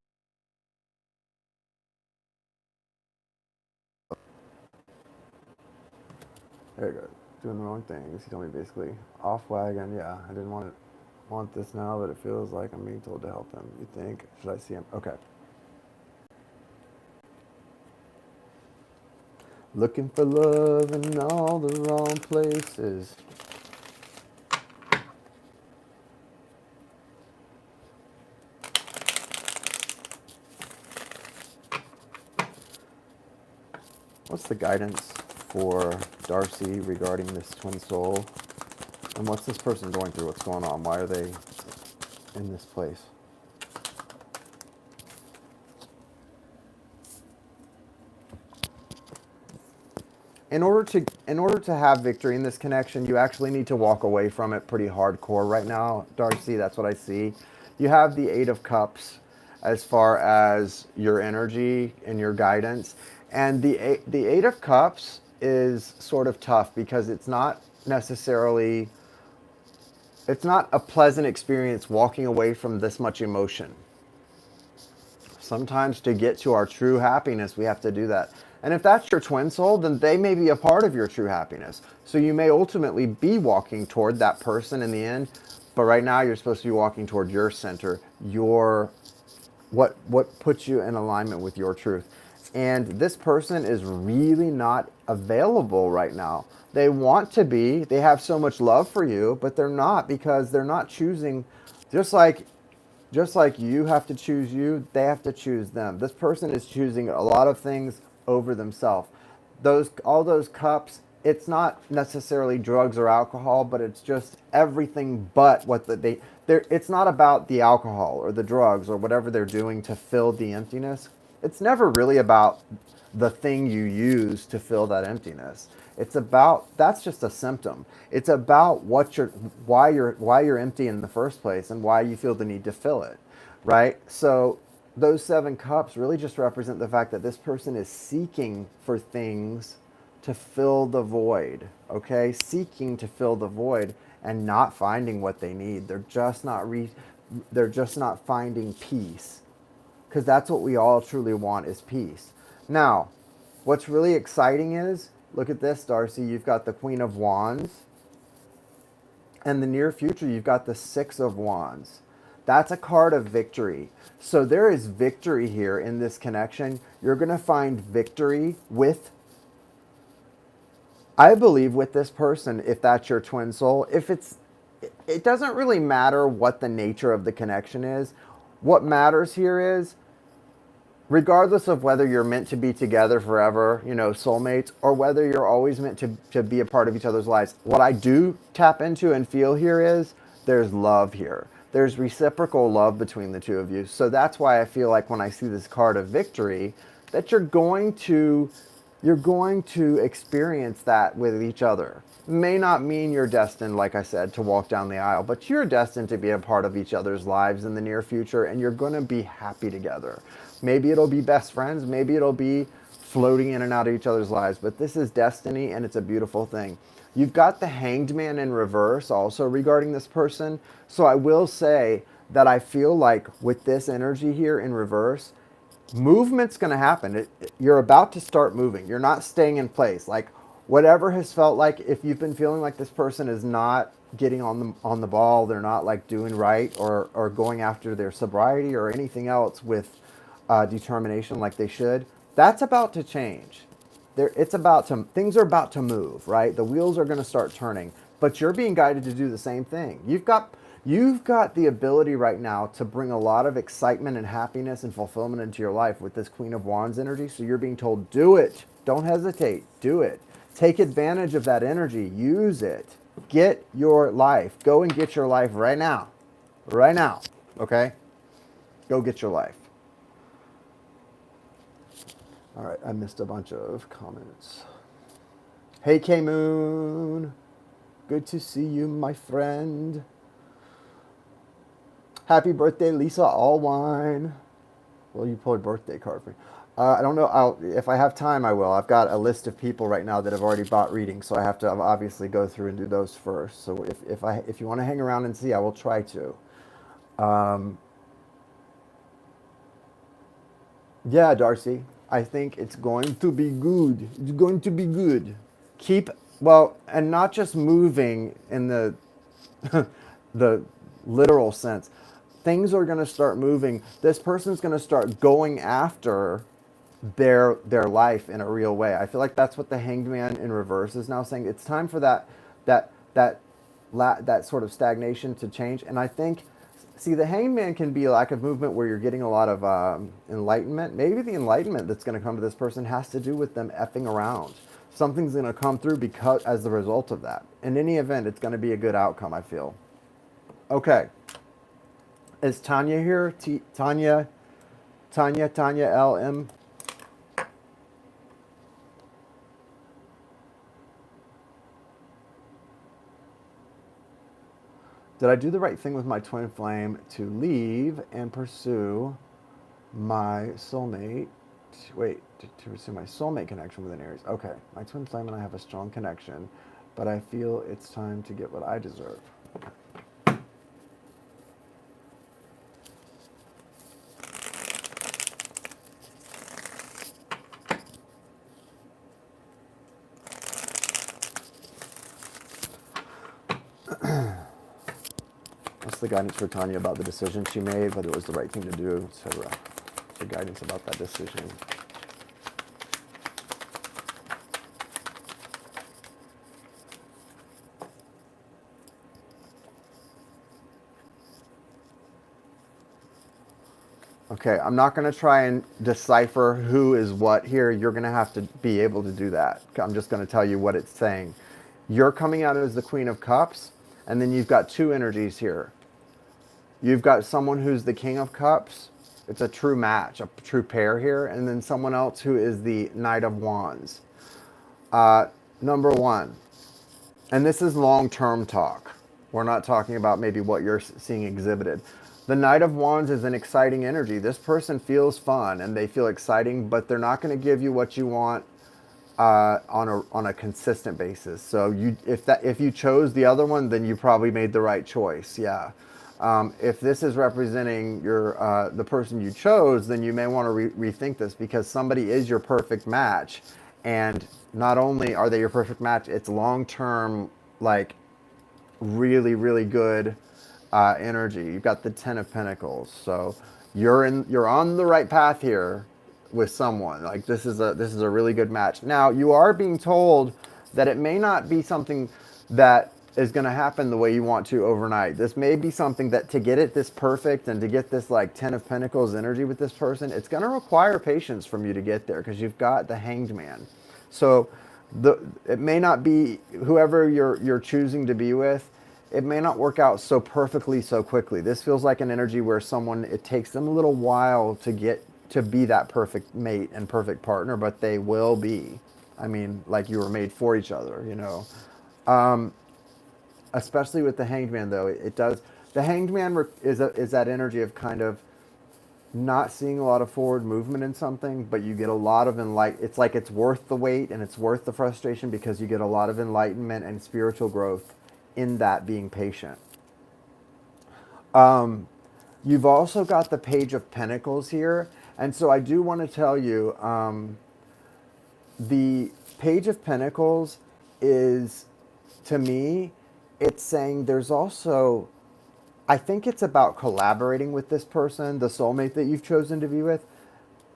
S1: There you go. Doing the wrong things. He told me basically, off wagon. Yeah, I didn't want this now, but it feels like I'm being told to help him. You think? Should I see him? Okay. Looking for love in all the wrong places. What's the guidance for Darcy regarding this twin soul? And what's this person going through? What's going on? Why are they in this place? In order to have victory in this connection, you actually need to walk away from it pretty hardcore right now, Darcy. That's what I see. You have the Eight of Cups as far as your energy and your guidance. And the Eight of Cups is sort of tough because it's not necessarily, it's not a pleasant experience walking away from this much emotion. Sometimes to get to our true happiness, we have to do that. And if that's your twin soul, then they may be a part of your true happiness. So you may ultimately be walking toward that person in the end, but right now you're supposed to be walking toward your center, your what puts you in alignment with your truth. And this person is really not available right now. They want to be, they have so much love for you, but they're not, because they're not choosing, just like you have to choose you, they have to choose them. This person is choosing a lot of things over themselves. All those cups it's not necessarily drugs or alcohol, but it's just everything but what it's not about the alcohol or the drugs or whatever they're doing to fill the emptiness. It's never really about the thing you use to fill that emptiness. It's about, that's just a symptom. It's about why you're empty in the first place and why you feel the need to fill it, right? So those 7 cups really just represent the fact that this person is seeking for things to fill the void, okay? Seeking to fill the void and not finding what they need. They're just not finding peace, because that's what we all truly want, is peace. Now, what's really exciting is, look at this, Darcy, you've got the Queen of Wands, and the near future you've got the 6 of Wands. That's a card of victory. So there is victory here in this connection. You're going to find victory with, I believe, with this person, if that's your twin soul. It doesn't really matter what the nature of the connection is. What matters here is, regardless of whether you're meant to be together forever, soulmates, or whether you're always meant to be a part of each other's lives, what I do tap into and feel here is there's love here. There's reciprocal love between the two of you. So that's why I feel like when I see this card of victory, that you're going to experience that with each other. May not mean you're destined, like I said, to walk down the aisle, but you're destined to be a part of each other's lives in the near future, and you're going to be happy together. Maybe it'll be best friends, maybe it'll be floating in and out of each other's lives, but this is destiny, and it's a beautiful thing. You've got the Hanged Man in reverse also regarding this person. So I will say that I feel like with this energy here in reverse, movement's going to happen. You're about to start moving. You're not staying in place. Like, whatever has felt like, if you've been feeling like this person is not getting on the ball, they're not like doing right or going after their sobriety or anything else with determination like they should, that's about to change. Things are about to move, right? The wheels are going to start turning, but you're being guided to do the same thing. You've got the ability right now to bring a lot of excitement and happiness and fulfillment into your life with this Queen of Wands energy. So you're being told, do it. Don't hesitate. Do it. Take advantage of that energy. Use it. Get your life. Go and get your life right now. Right now. Okay? Go get your life. All right, I missed a bunch of comments. Hey, K-Moon. Good to see you, my friend. Happy birthday, Lisa Allwine. Well, you pulled a birthday card for me. I don't know. If I have time, I will. I've got a list of people right now that have already bought readings, so I have to obviously go through and do those first. So if you want to hang around and see, I will try to. Yeah, Darcy. I think it's going to be good. It's going to be good. And not just moving in the the literal sense. Things are going to start moving. This person's going to start going after their life in a real way. I feel like that's what the Hanged Man in reverse is now saying. It's time for that sort of stagnation to change. And I think, see, the Hanged Man can be a lack of movement where you're getting a lot of enlightenment. Maybe the enlightenment that's going to come to this person has to do with them effing around. Something's going to come through as the result of that. In any event, it's going to be a good outcome, I feel. Okay. Is Tanya here? Tanya LM? Did I do the right thing with my twin flame to leave and pursue my soulmate? Wait, to pursue my soulmate connection with an Aries. Okay, my twin flame and I have a strong connection, but I feel it's time to get what I deserve. What's the guidance for Tanya about the decision she made, whether it was the right thing to do, etc.? The guidance about that decision. Okay, I'm not going to try and decipher who is what here. You're going to have to be able to do that. I'm just going to tell you what it's saying. You're coming out as the Queen of Cups, and then you've got two energies here. You've got someone who's the King of Cups. It's a true match, a true pair here, and then someone else who is the Knight of Wands. Number one, and this is long-term talk. We're not talking about maybe what you're seeing exhibited. The Knight of Wands is an exciting energy. This person feels fun and they feel exciting, but they're not going to give you what you want on a consistent basis. So if you chose the other one, then you probably made the right choice. Yeah. If this is representing the person you chose, then you may want to rethink this, because somebody is your perfect match, and not only are they your perfect match, it's long term, like really really good energy. You've got the Ten of Pentacles, so you're on the right path here with someone. Like this is a really good match. Now you are being told that it may not be something that is going to happen the way you want to overnight. This may be something that, to get it this perfect and to get this like Ten of Pentacles energy with this person, it's going to require patience from you to get there, because you've got the Hanged Man. So it may not be whoever you're choosing to be with, it may not work out so perfectly so quickly. This feels like an energy where someone, it takes them a little while to get to be that perfect mate and perfect partner, but they will be. I mean, like you were made for each other, you know. Especially with the Hanged Man, though, it does. The Hanged Man is that energy of kind of not seeing a lot of forward movement in something, but you get a lot of it's like it's worth the wait and it's worth the frustration, because you get a lot of enlightenment and spiritual growth in that being patient. You've also got the Page of Pentacles here, and so I do want to tell you, the Page of Pentacles is, to me, it's saying there's also, I think it's about collaborating with this person, the soulmate that you've chosen to be with.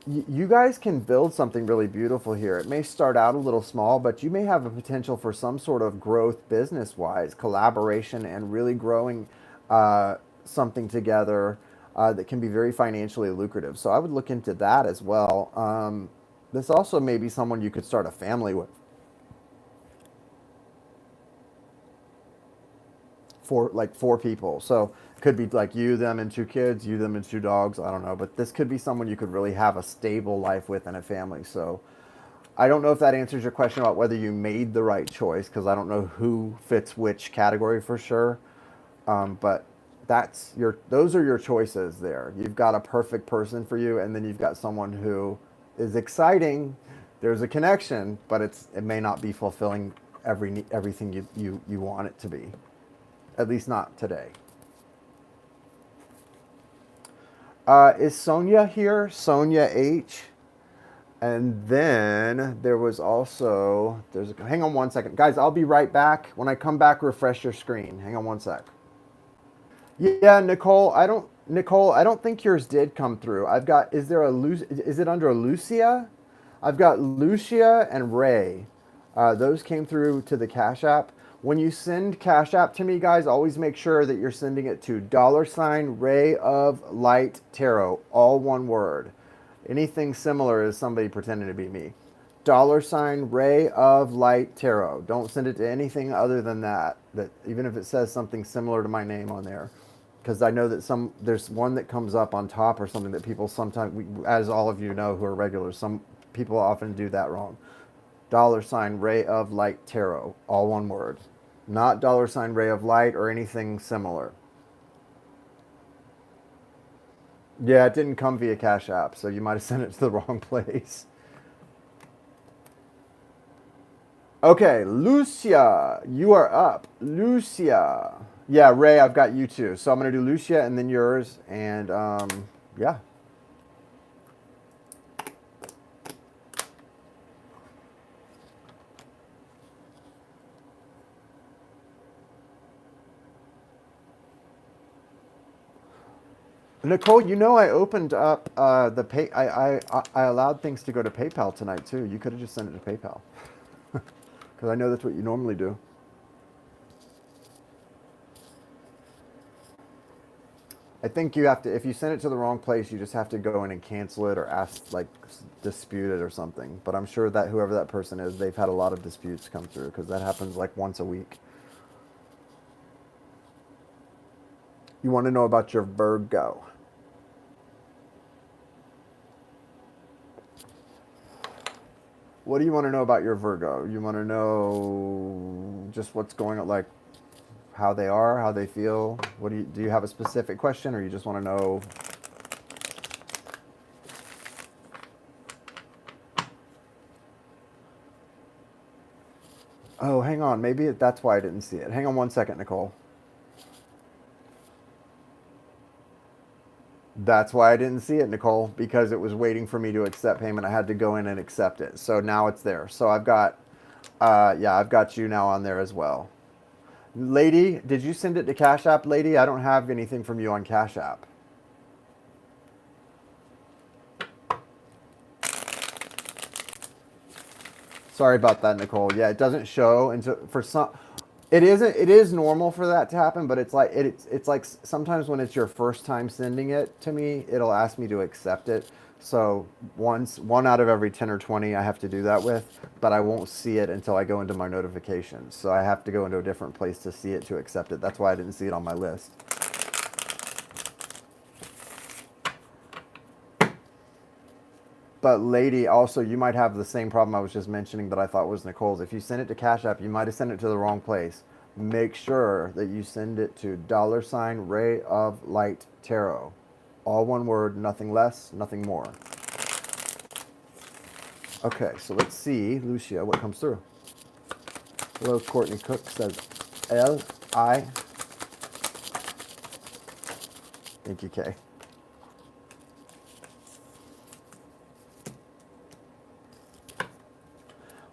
S1: You guys can build something really beautiful here. It may start out a little small, but you may have a potential for some sort of growth business-wise, collaboration, and really growing something together that can be very financially lucrative. So I would look into that as well. This also may be someone you could start a family with. Four people. So it could be like you, them, and two kids, you, them, and two dogs. I don't know. But this could be someone you could really have a stable life with and a family. So I don't know if that answers your question about whether you made the right choice, because I don't know who fits which category for sure. But those are your choices there. You've got a perfect person for you, and then you've got someone who is exciting. There's a connection, but it may not be fulfilling everything you want it to be. At least not today. Is Sonia here? Sonia H. And then there was also, hang on one second. Guys, I'll be right back. When I come back, refresh your screen. Hang on one sec. Yeah, Nicole, I don't think yours did come through. Is it under a Lucia? I've got Lucia and Ray. Those came through to the Cash App. When you send Cash App to me, guys, always make sure that you're sending it to $Ray of Light Tarot, all one word. Anything similar is somebody pretending to be me. $Ray of Light Tarot. Don't send it to anything other than that even if it says something similar to my name on there. Because I know that there's one that comes up on top or something that people sometimes, as all of you know who are regulars, some people often do that wrong. $Ray of Light Tarot, all one word. Not $Ray of Light or anything similar. Yeah, it didn't come via Cash App, so you might have sent it to the wrong place. Okay, Lucia, you are up. Lucia. Yeah, Ray, I've got you too. So I'm going to do Lucia and then yours, and yeah. Nicole, you know I opened up I allowed things to go to PayPal tonight too. You could have just sent it to PayPal. Because I know that's what you normally do. I think you have to, if you send it to the wrong place, you just have to go in and cancel it or ask, like, dispute it or something. But I'm sure that whoever that person is, they've had a lot of disputes come through because that happens like once a week. You want to know about your Virgo. What do you want to know about your Virgo? You want to know just what's going on, like how they are, how they feel? What do you have a specific question, or you just want to know? Oh, hang on. Maybe that's why I didn't see it. Hang on one second, Nicole. That's why I didn't see it, Nicole, because it was waiting for me to accept payment. I had to go in and accept it. So now it's there. So yeah, I've got you now on there as well. Lady, did you send it to Cash App, lady? I don't have anything from you on Cash App. Sorry about that, Nicole. Yeah, it doesn't show until for some. It isn't. It is normal for that to happen, but it's like sometimes when it's your first time sending it to me, it'll ask me to accept it. So one out of every 10 or 20, I have to do that with, but I won't see it until I go into my notifications. So I have to go into a different place to see it to accept it. That's why I didn't see it on my list. But lady, also, you might have the same problem I was just mentioning that I thought was Nicole's. If you send it to Cash App, you might have sent it to the wrong place. Make sure that you send it to $Ray of Light Tarot. All one word, nothing less, nothing more. Okay, so let's see, Lucia, what comes through. Hello, Courtney Cook says L-I. Thank you, Kay.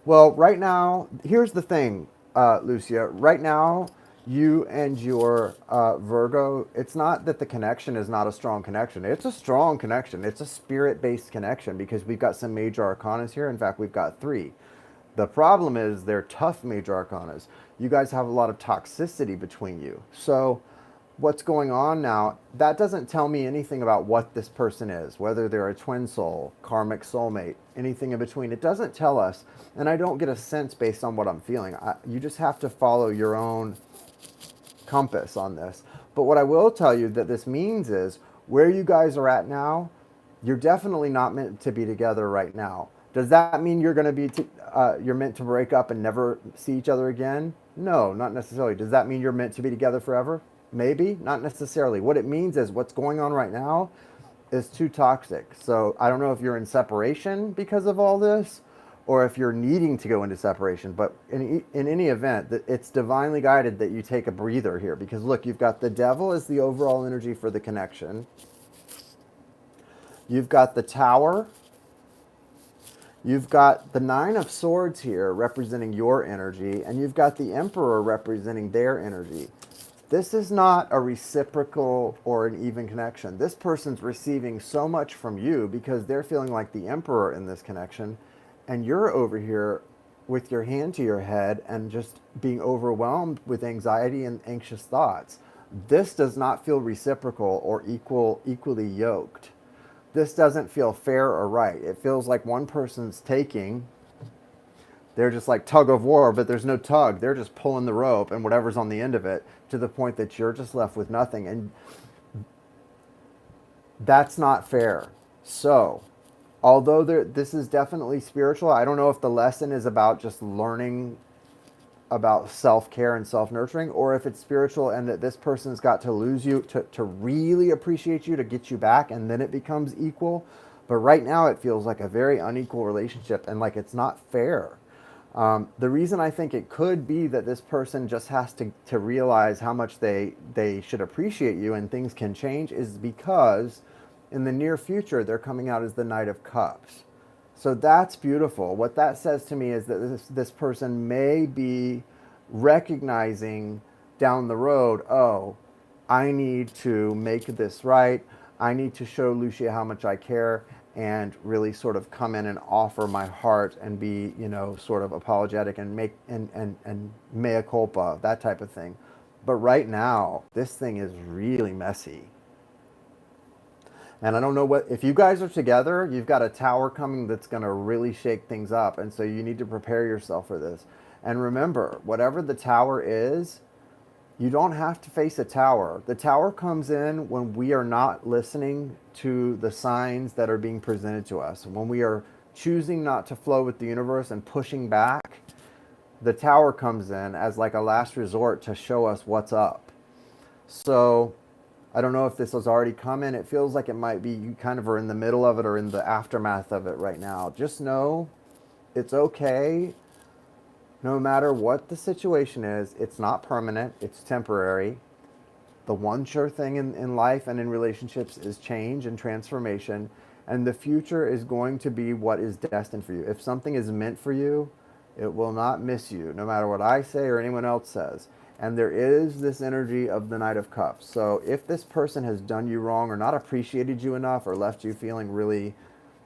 S1: Well, right now, here's the thing, Lucia. Right now, you and your Virgo, it's not that the connection is not a strong connection. It's a strong connection. It's a spirit-based connection because we've got some major arcanas here. In fact, we've got 3. The problem is they're tough major arcanas. You guys have a lot of toxicity between you. So what's going on now, that doesn't tell me anything about what this person is, whether they're a twin soul, karmic soulmate, anything in between. It doesn't tell us, and I don't get a sense based on what I'm feeling. You just have to follow your own compass on this. But what I will tell you that this means is where you guys are at now, you're definitely not meant to be together right now. Does that mean you're going to be you're meant to break up and never see each other again? No, not necessarily. Does that mean you're meant to be together forever? Maybe, not necessarily. What it means is what's going on right now is too toxic. So I don't know if you're in separation because of all this or if you're needing to go into separation. But in any event, it's divinely guided that you take a breather here because look, you've got the devil as the overall energy for the connection. You've got the Tower. You've got the 9 of Swords here representing your energy, and you've got the Emperor representing their energy. This is not a reciprocal or an even connection. This person's receiving so much from you because they're feeling like the Emperor in this connection, and you're over here with your hand to your head and just being overwhelmed with anxiety and anxious thoughts. This does not feel reciprocal or equally yoked. This doesn't feel fair or right. It feels like one person's taking, they're just like tug of war, but there's no tug. They're just pulling the rope and whatever's on the end of it to the point that you're just left with nothing. And that's not fair. So, although this is definitely spiritual, I don't know if the lesson is about just learning about self-care and self-nurturing, or if it's spiritual and that this person's got to lose you to really appreciate you, to get you back, and then it becomes equal. But right now it feels like a very unequal relationship and like it's not fair. The reason I think it could be that this person just has to realize how much they should appreciate you and things can change is because in the near future they're coming out as the Knight of Cups. So that's beautiful. What that says to me is that this person may be recognizing down the road, oh, I need to make this right. I need to show Lucia how much I care and really sort of come in and offer my heart and be, sort of apologetic and make and mea culpa, that type of thing. But right now, this thing is really messy. And I don't know what, if you guys are together, you've got a tower coming that's going to really shake things up. And so you need to prepare yourself for this. And remember, whatever the tower is, you don't have to face a tower. The tower comes in when we are not listening to the signs that are being presented to us. When we are choosing not to flow with the universe and pushing back, the tower comes in as like a last resort to show us what's up. So I don't know if this has already come in. It feels like it might be, you kind of are in the middle of it or in the aftermath of it right now. Just know it's okay. No matter what the situation is, it's not permanent, it's temporary. The one sure thing in life and in relationships is change and transformation. And the future is going to be what is destined for you. If something is meant for you, it will not miss you, no matter what I say or anyone else says. And there is this energy of the Knight of Cups. So if this person has done you wrong or not appreciated you enough or left you feeling really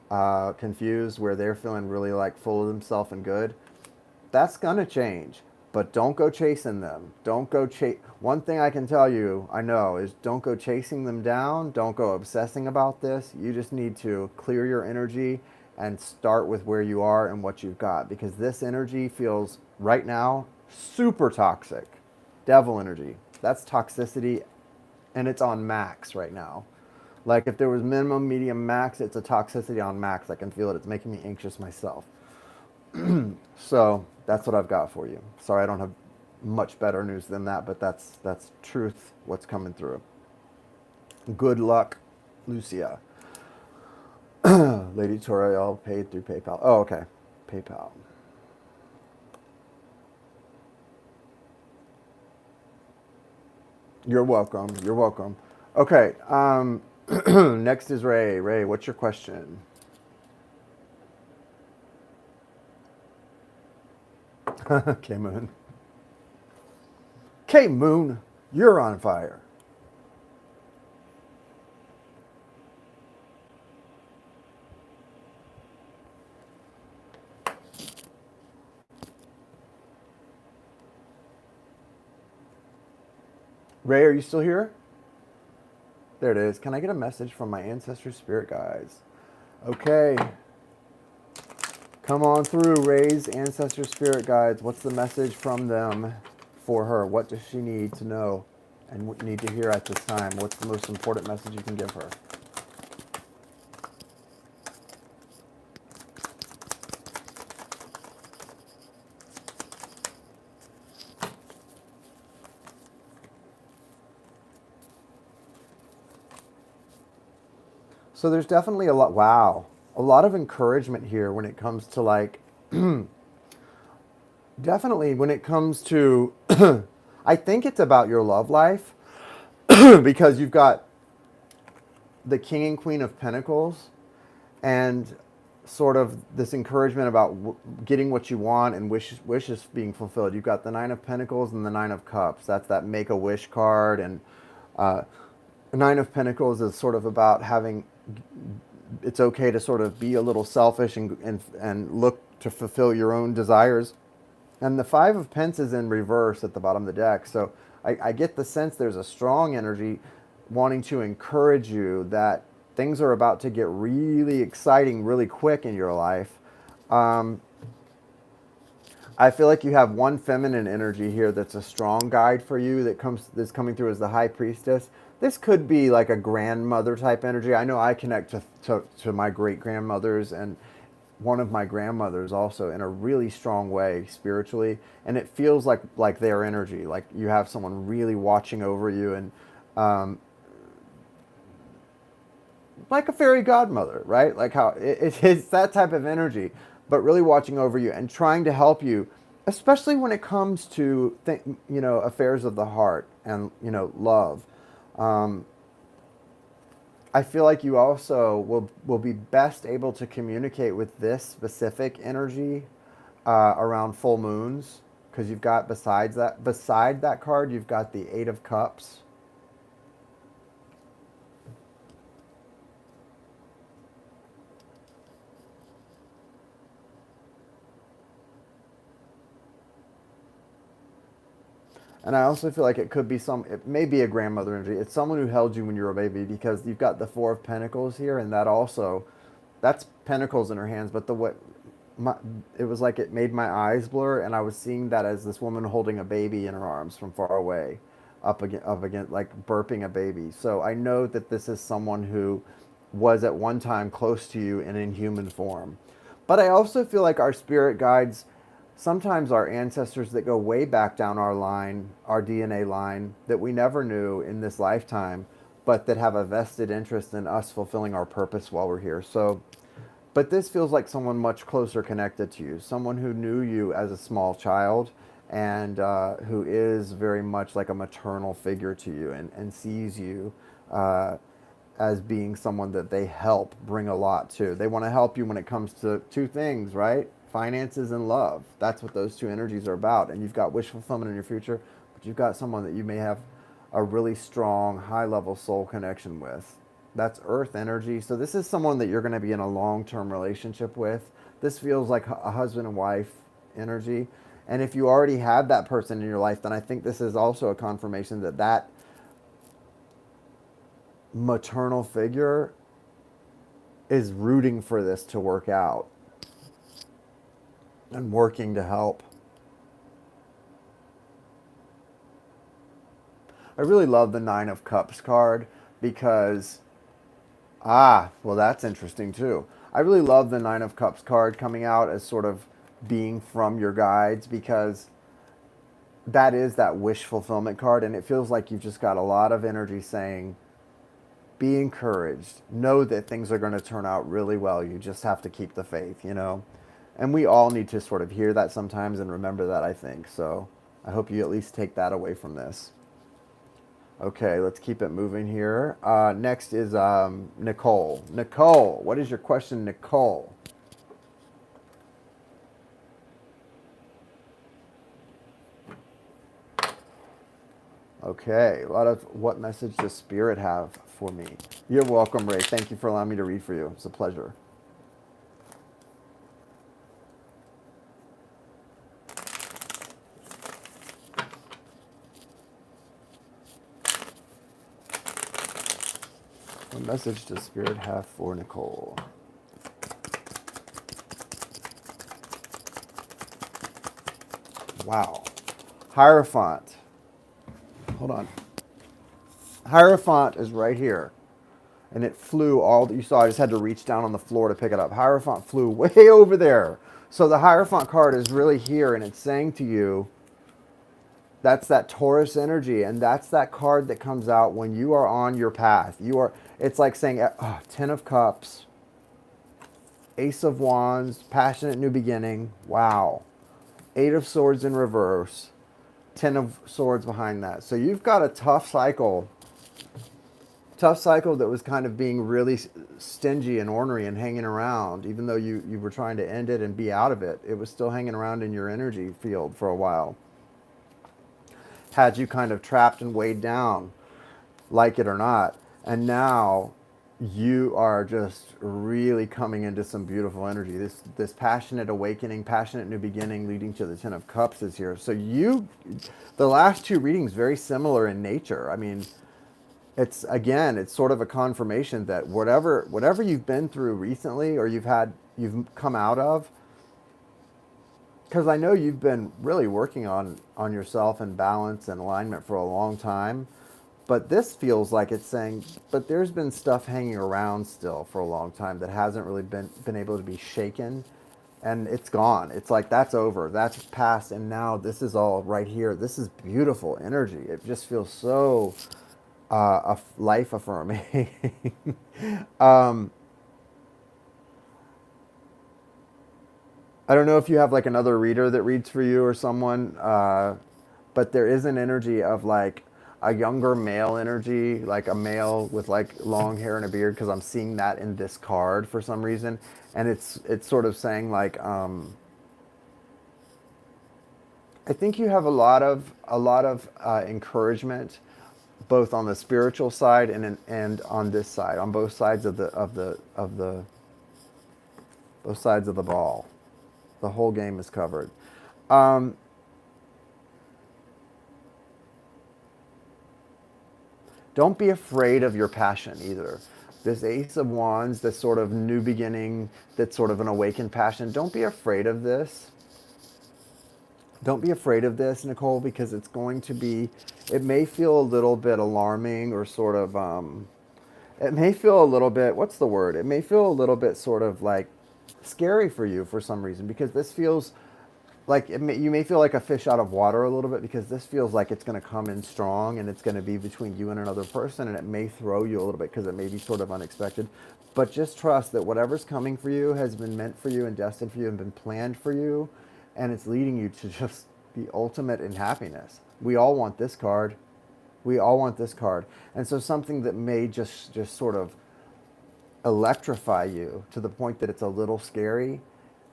S1: confused, where they're feeling really like full of themselves and good, that's going to change. But don't go chasing them. Don't go chase. One thing I can tell you, I know, is don't go chasing them down. Don't go obsessing about this. You just need to clear your energy and start with where you are and what you've got. Because this energy feels, right now, super toxic. Devil energy. That's toxicity, and it's on max right now. Like if there was minimum, medium, max, it's a toxicity on max. I can feel it. It's making me anxious myself. So that's what I've got for you. Sorry, I don't have much better news than that, but that's truth, what's coming through. Good luck, Lucia. Lady Toriel paid through PayPal. Oh, okay. PayPal. You're welcome. You're welcome. Okay. Next is Ray. Ray, what's your question? K Moon. K Moon, you're on fire. Ray, are you still here? There it is. Can I get a message from my ancestor spirit guides? Okay. Come on through, Ray's ancestor spirit guides. What's the message from them for her? What does she need to know and need to hear at this time? What's the most important message you can give her? So there's definitely a lot, wow, a lot of encouragement here when it comes to like, definitely when it comes to, I think it's about your love life because you've got the King and Queen of Pentacles and sort of this encouragement about getting what you want and wishes being fulfilled. You've got the Nine of Pentacles and the Nine of Cups. That's that Make-A-Wish card. And the Nine of Pentacles is sort of about having, it's okay to sort of be a little selfish and look to fulfill your own desires. And the Five of Pence is in reverse at the bottom of the deck. So I get the sense there's a strong energy wanting to encourage you that things are about to get really exciting really quick in your life. I feel like you have one feminine energy here that's a strong guide for you that's coming through as the High Priestess. This could be like a grandmother type energy. I know I connect to my great grandmothers and one of my grandmothers also in a really strong way spiritually, and it feels like their energy, like you have someone really watching over you, and like a fairy godmother, right? Like how it's that type of energy, but really watching over you and trying to help you, especially when it comes to affairs of the heart and love. I feel like you also will be best able to communicate with this specific energy around full moons, because you've got beside that card, you've got the Eight of Cups. And I also feel like it could be it may be a grandmother energy. It's someone who held you when you were a baby, because you've got the Four of Pentacles here, and that's Pentacles in her hands. But my, it was like it made my eyes blur, and I was seeing that as this woman holding a baby in her arms from far away, up against, like burping a baby. So I know that this is someone who was at one time close to you and in human form. But I also feel like our spirit guides, sometimes our ancestors that go way back down our line, our DNA line, that we never knew in this lifetime, but that have a vested interest in us fulfilling our purpose while we're here. So, but this feels like someone much closer connected to you, someone who knew you as a small child, and who is very much like a maternal figure to you, and sees you uh, as being someone that they help bring a lot to. They want to help you when it comes to two things, right? Finances and love. That's what those two energies are about. And you've got wish fulfillment in your future, but you've got someone that you may have a really strong, high level soul connection with. That's earth energy. So this is someone that you're going to be in a long-term relationship with. This feels like a husband and wife energy. And if you already had that person in your life, then I think this is also a confirmation that that maternal figure is rooting for this to work out and working to help. I really love the Nine of Cups card because, well, that's interesting too. I really love the Nine of Cups card coming out as sort of being from your guides, because that is that wish fulfillment card, and it feels like you've just got a lot of energy saying, be encouraged. Know that things are going to turn out really well. You just have to keep the faith, you know? And we all need to sort of hear that sometimes and remember that, I think. So I hope you at least take that away from this. Okay, let's keep it moving here. Next is Nicole. Nicole, what is your question, Nicole? Okay, a lot of what message does Spirit have for me? You're welcome, Ray. Thank you for allowing me to read for you. It's a pleasure. What message does Spirit have for Nicole? Wow. Hierophant. Hold on. Hierophant is right here. And it flew all that you saw. I just had to reach down on the floor to pick it up. Hierophant flew way over there. So the Hierophant card is really here, and it's saying to you, that's that Taurus energy, and that's that card that comes out when you are on your path. It's like saying, Ten of Cups, Ace of Wands, passionate new beginning. Wow. Eight of Swords in reverse, Ten of Swords behind that. So you've got a tough cycle that was kind of being really stingy and ornery and hanging around. Even though you were trying to end it and be out of it, it was still hanging around in your energy field for a while. Had you kind of trapped and weighed down, like it or not. And now you are just really coming into some beautiful energy. This passionate awakening, passionate new beginning leading to the Ten of Cups is here. So the last two readings, very similar in nature. I mean, it's sort of a confirmation that whatever you've been through recently, or you've come out of, because I know you've been really working on yourself and balance and alignment for a long time, but this feels like it's saying, but there's been stuff hanging around still for a long time that hasn't really been able to be shaken, and it's gone. It's like that's over, that's past, and now this is all right here. This is beautiful energy. It just feels so life affirming. I don't know if you have like another reader that reads for you or someone, but there is an energy of like a younger male energy, like a male with like long hair and a beard, because I'm seeing that in this card for some reason, and it's sort of saying like, I think you have a lot of encouragement, both on the spiritual side and on this side, on both sides of the both sides of the ball. The whole game is covered. Don't be afraid of your passion either. This Ace of Wands, this sort of new beginning, that's sort of an awakened passion. Don't be afraid of this. Don't be afraid of this, Nicole, because it's going to be, it may feel a little bit alarming or sort of, it may feel a little bit, what's the word? It may feel a little bit sort of like scary for you for some reason, because this feels like you may feel like a fish out of water a little bit, because this feels like it's going to come in strong and it's going to be between you and another person, and it may throw you a little bit because it may be sort of unexpected. But just trust that whatever's coming for you has been meant for you and destined for you and been planned for you, and it's leading you to just the ultimate in happiness. We all want this card. We all want this card. And so something that may just sort of electrify you to the point that it's a little scary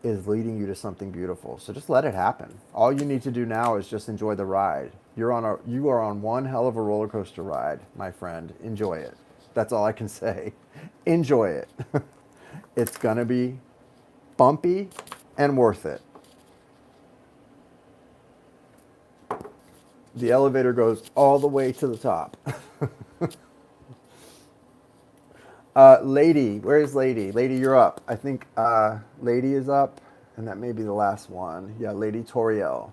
S1: is leading you to something beautiful. So just let it happen. All you need to do now is just enjoy the ride. You are on one hell of a roller coaster ride, my friend. Enjoy it. That's all I can say. Enjoy it. It's gonna be bumpy and worth it. The elevator goes all the way to the top. Lady, where is Lady? Lady, you're up. I think Lady is up, and that may be the last one. Yeah, Lady Toriel.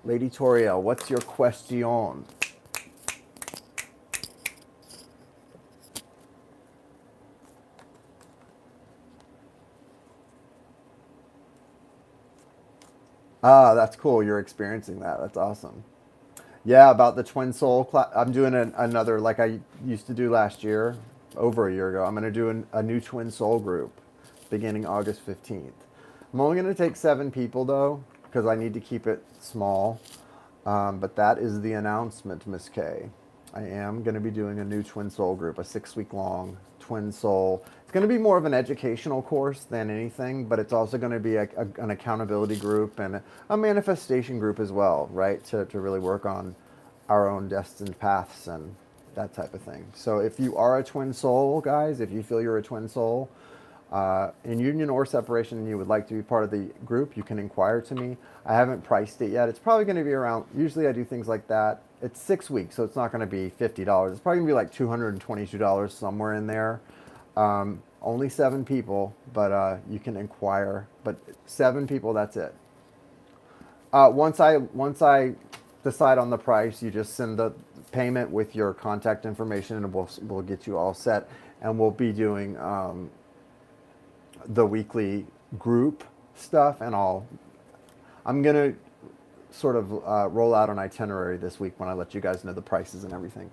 S1: Lady Toriel, what's your question? Ah, that's cool. You're experiencing that. That's awesome. Yeah, about the twin soul class. I'm doing another, like I used to do last year, over a year ago. I'm going to do a new twin soul group beginning August 15th. I'm only going to take 7 people though, because I need to keep it small. But that is the announcement, Miss K. I am going to be doing a new twin soul group, a 6-week long twin soul. It's going to be more of an educational course than anything, but it's also going to be an accountability group and a manifestation group as well, right? To really work on our own destined paths and that type of thing. So if you are a twin soul, guys, if you feel you're a twin soul, in union or separation and you would like to be part of the group, you can inquire to me. I haven't priced it yet. It's probably going to be around, usually I do things like that. It's 6 weeks, so it's not going to be $50. It's probably going to be like $222 somewhere in there. Only 7 people, but you can inquire. But 7 people, that's it. Once I decide on the price, you just send the payment with your contact information, and we'll get you all set. And we'll be doing the weekly group stuff, and I'm gonna sort of roll out an itinerary this week when I let you guys know the prices and everything.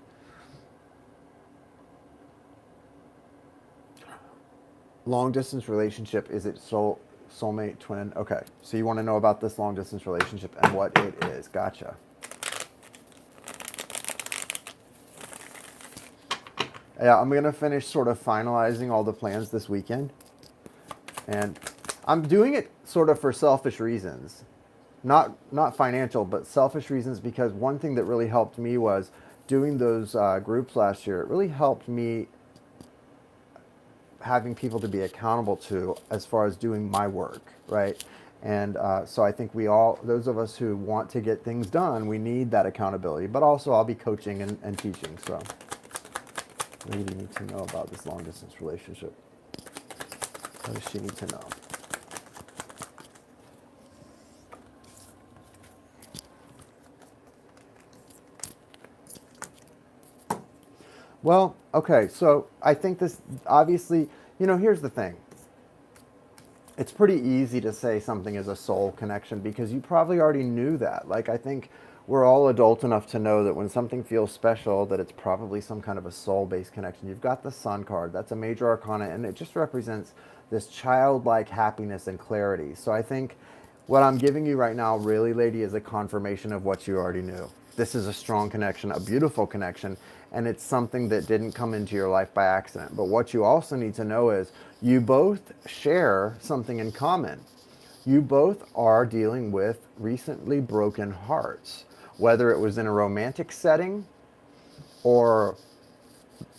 S1: Long distance relationship, is it soulmate, twin? Okay, so you want to know about this long distance relationship and what it is. Gotcha. Yeah, I'm gonna finish sort of finalizing all the plans this weekend. And I'm doing it sort of for selfish reasons, not financial, but selfish reasons, because one thing that really helped me was doing those groups last year. It really helped me having people to be accountable to as far as doing my work, right? And so I think we all, those of us who want to get things done, we need that accountability. But also I'll be coaching and teaching. So what do you need to know about this long distance relationship? What does she need to know? Well, okay, so I think this, obviously, here's the thing. It's pretty easy to say something is a soul connection because you probably already knew that. Like, I think we're all adult enough to know that when something feels special, that it's probably some kind of a soul-based connection. You've got the Sun card. That's a major arcana, and it just represents this childlike happiness and clarity. So I think what I'm giving you right now, really, lady, is a confirmation of what you already knew. This is a strong connection, a beautiful connection, and it's something that didn't come into your life by accident. But what you also need to know is you both share something in common. You both are dealing with recently broken hearts, whether it was in a romantic setting or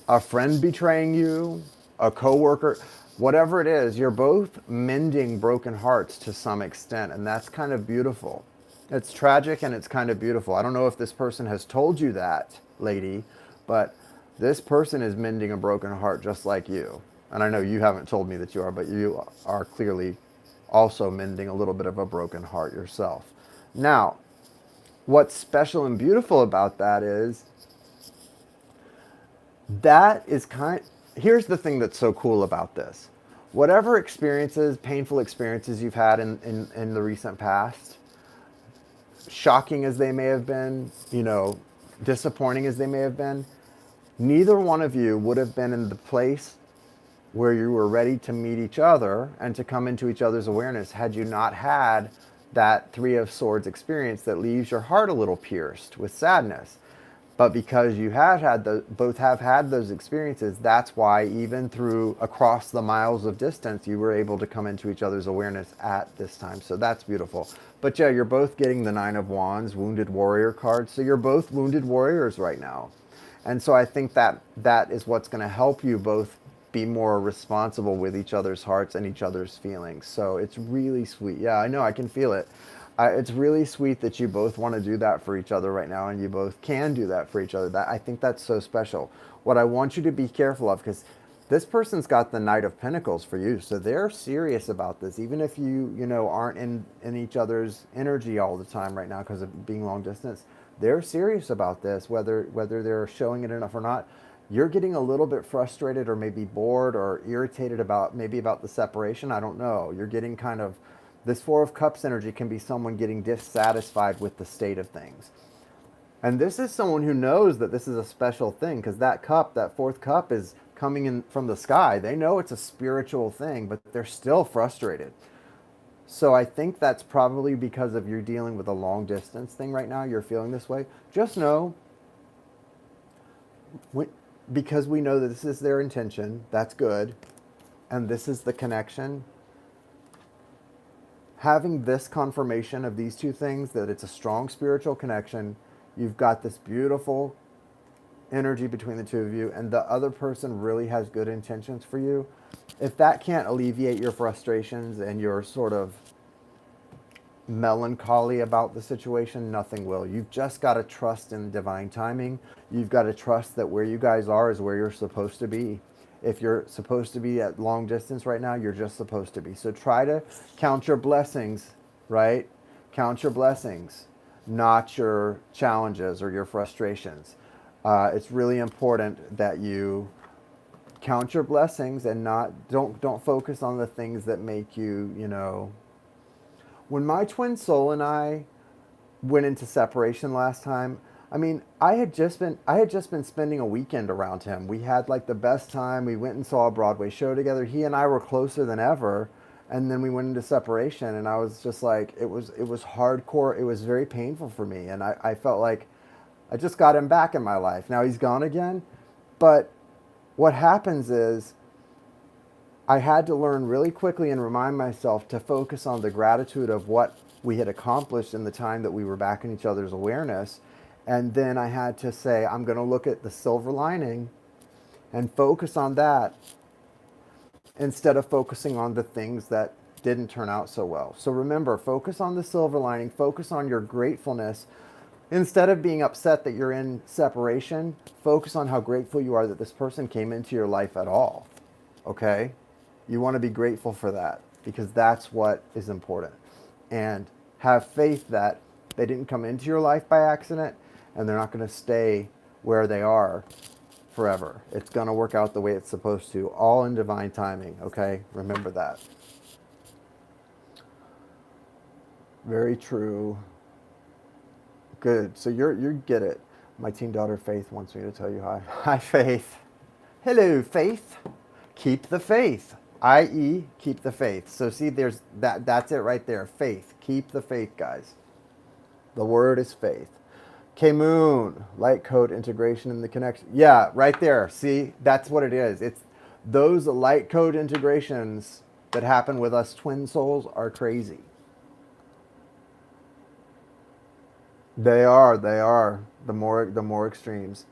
S1: a friend betraying you, a coworker, whatever it is, you're both mending broken hearts to some extent, and that's kind of beautiful. It's tragic and it's kind of beautiful. I don't know if this person has told you that, lady, but This person is mending a broken heart just like you. And I know you haven't told me that you are, but you are clearly also mending a little bit of a broken heart yourself. Now, what's special and beautiful about that is here's the thing that's so cool about this. Whatever experiences, painful experiences you've had in the recent past, shocking as they may have been, disappointing as they may have been, neither one of you would have been in the place where you were ready to meet each other and to come into each other's awareness had you not had that Three of Swords experience that leaves your heart a little pierced with sadness. But because you both have had those experiences, that's why even through across the miles of distance, you were able to come into each other's awareness at this time. So that's beautiful. But yeah, you're both getting the Nine of Wands, Wounded Warrior card. So you're both wounded warriors right now. And so I think that is what's going to help you both be more responsible with each other's hearts and each other's feelings. So it's really sweet. Yeah, I know, I can feel it. It's really sweet that you both want to do that for each other right now, and you both can do that for each other. I think that's so special. What I want you to be careful of, because this person's got the Knight of Pentacles for you, so they're serious about this, even if you aren't in each other's energy all the time right now because of being long distance. They're serious about this, whether they're showing it enough or not. You're getting a little bit frustrated or maybe bored or irritated about the separation. I don't know. You're getting kind of, this Four of Cups energy can be someone getting dissatisfied with the state of things. And this is someone who knows that this is a special thing, because that cup, that fourth cup, is coming in from the sky. They know it's a spiritual thing, but they're still frustrated. So I think that's probably because of you're dealing with a long distance thing right now. You're feeling this way. Just know, because we know that this is their intention, that's good, and this is the connection. Having this confirmation of these two things, that it's a strong spiritual connection, you've got this beautiful energy between the two of you, and the other person really has good intentions for you. If that can't alleviate your frustrations and your sort of melancholy about the situation, nothing will. You've just got to trust in divine timing. You've got to trust that where you guys are is where you're supposed to be. If you're supposed to be at long distance right now, you're just supposed to be. So try to count your blessings, right? Count your blessings, not your challenges or your frustrations. It's really important that you count your blessings and don't focus on the things that make you, When my twin soul and I went into separation last time, I mean, I had just been spending a weekend around him. We had like the best time. We went and saw a Broadway show together. He and I were closer than ever. And then we went into separation, and I was just like, it was hardcore. It was very painful for me. And I felt like I just got him back in my life. Now he's gone again. But what happens is I had to learn really quickly and remind myself to focus on the gratitude of what we had accomplished in the time that we were back in each other's awareness. And then I had to say, I'm going to look at the silver lining and focus on that instead of focusing on the things that didn't turn out so well. So remember, focus on the silver lining, focus on your gratefulness. Instead of being upset that you're in separation, focus on how grateful you are that this person came into your life at all. Okay? You want to be grateful for that, because that's what is important. And have faith that they didn't come into your life by accident, and they're not going to stay where they are forever. It's going to work out the way it's supposed to, all in divine timing, okay? Remember that. Very true. Good. So you get it. My teen daughter Faith wants me to tell you hi. Hi, Faith. Hello, Faith. Keep the faith. I.e., keep the faith. So see, there's that's it right there. Faith. Keep the faith, guys. The word is faith. K-Moon, light code integration in the connection. Yeah, right there. See, that's what it is. It's those light code integrations that happen with us twin souls are crazy. They are. The more extremes.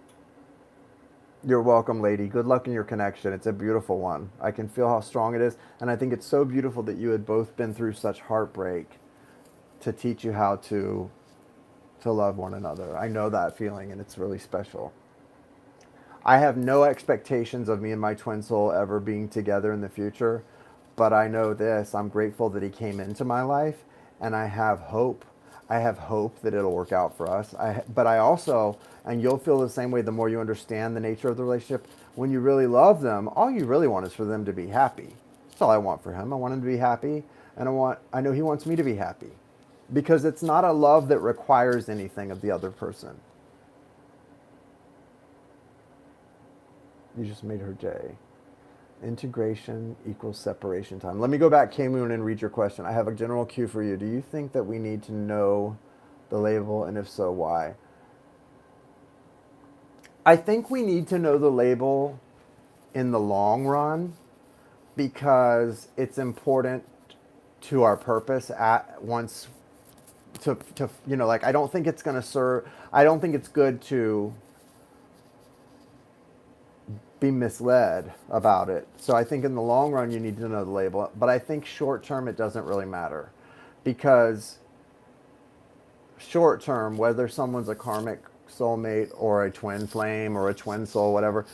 S1: You're welcome, lady. Good luck in your connection. It's a beautiful one. I can feel how strong it is. And I think it's so beautiful that you had both been through such heartbreak to teach you how to love one another. I know that feeling, and it's really special. I have no expectations of me and my twin soul ever being together in the future, but I know this. I'm grateful that he came into my life, and I have hope. I have hope that it'll work out for us. But I also, and you'll feel the same way the more you understand the nature of the relationship, when you really love them, all you really want is for them to be happy. That's all I want for him. I want him to be happy, and I know he wants me to be happy. Because it's not a love that requires anything of the other person. You just made her J. Integration equals separation time. Let me go back, K-Moon, and read your question. I have a general cue for you. Do you think that we need to know the label, and if so, why? I think we need to know the label in the long run because it's important to our purpose at once to like, I don't think it's going to serve, I don't think it's good to be misled about it. So I think in the long run you need to know the label, but I think short term it doesn't really matter, because short term, whether someone's a karmic soulmate or a twin flame or a twin soul, whatever,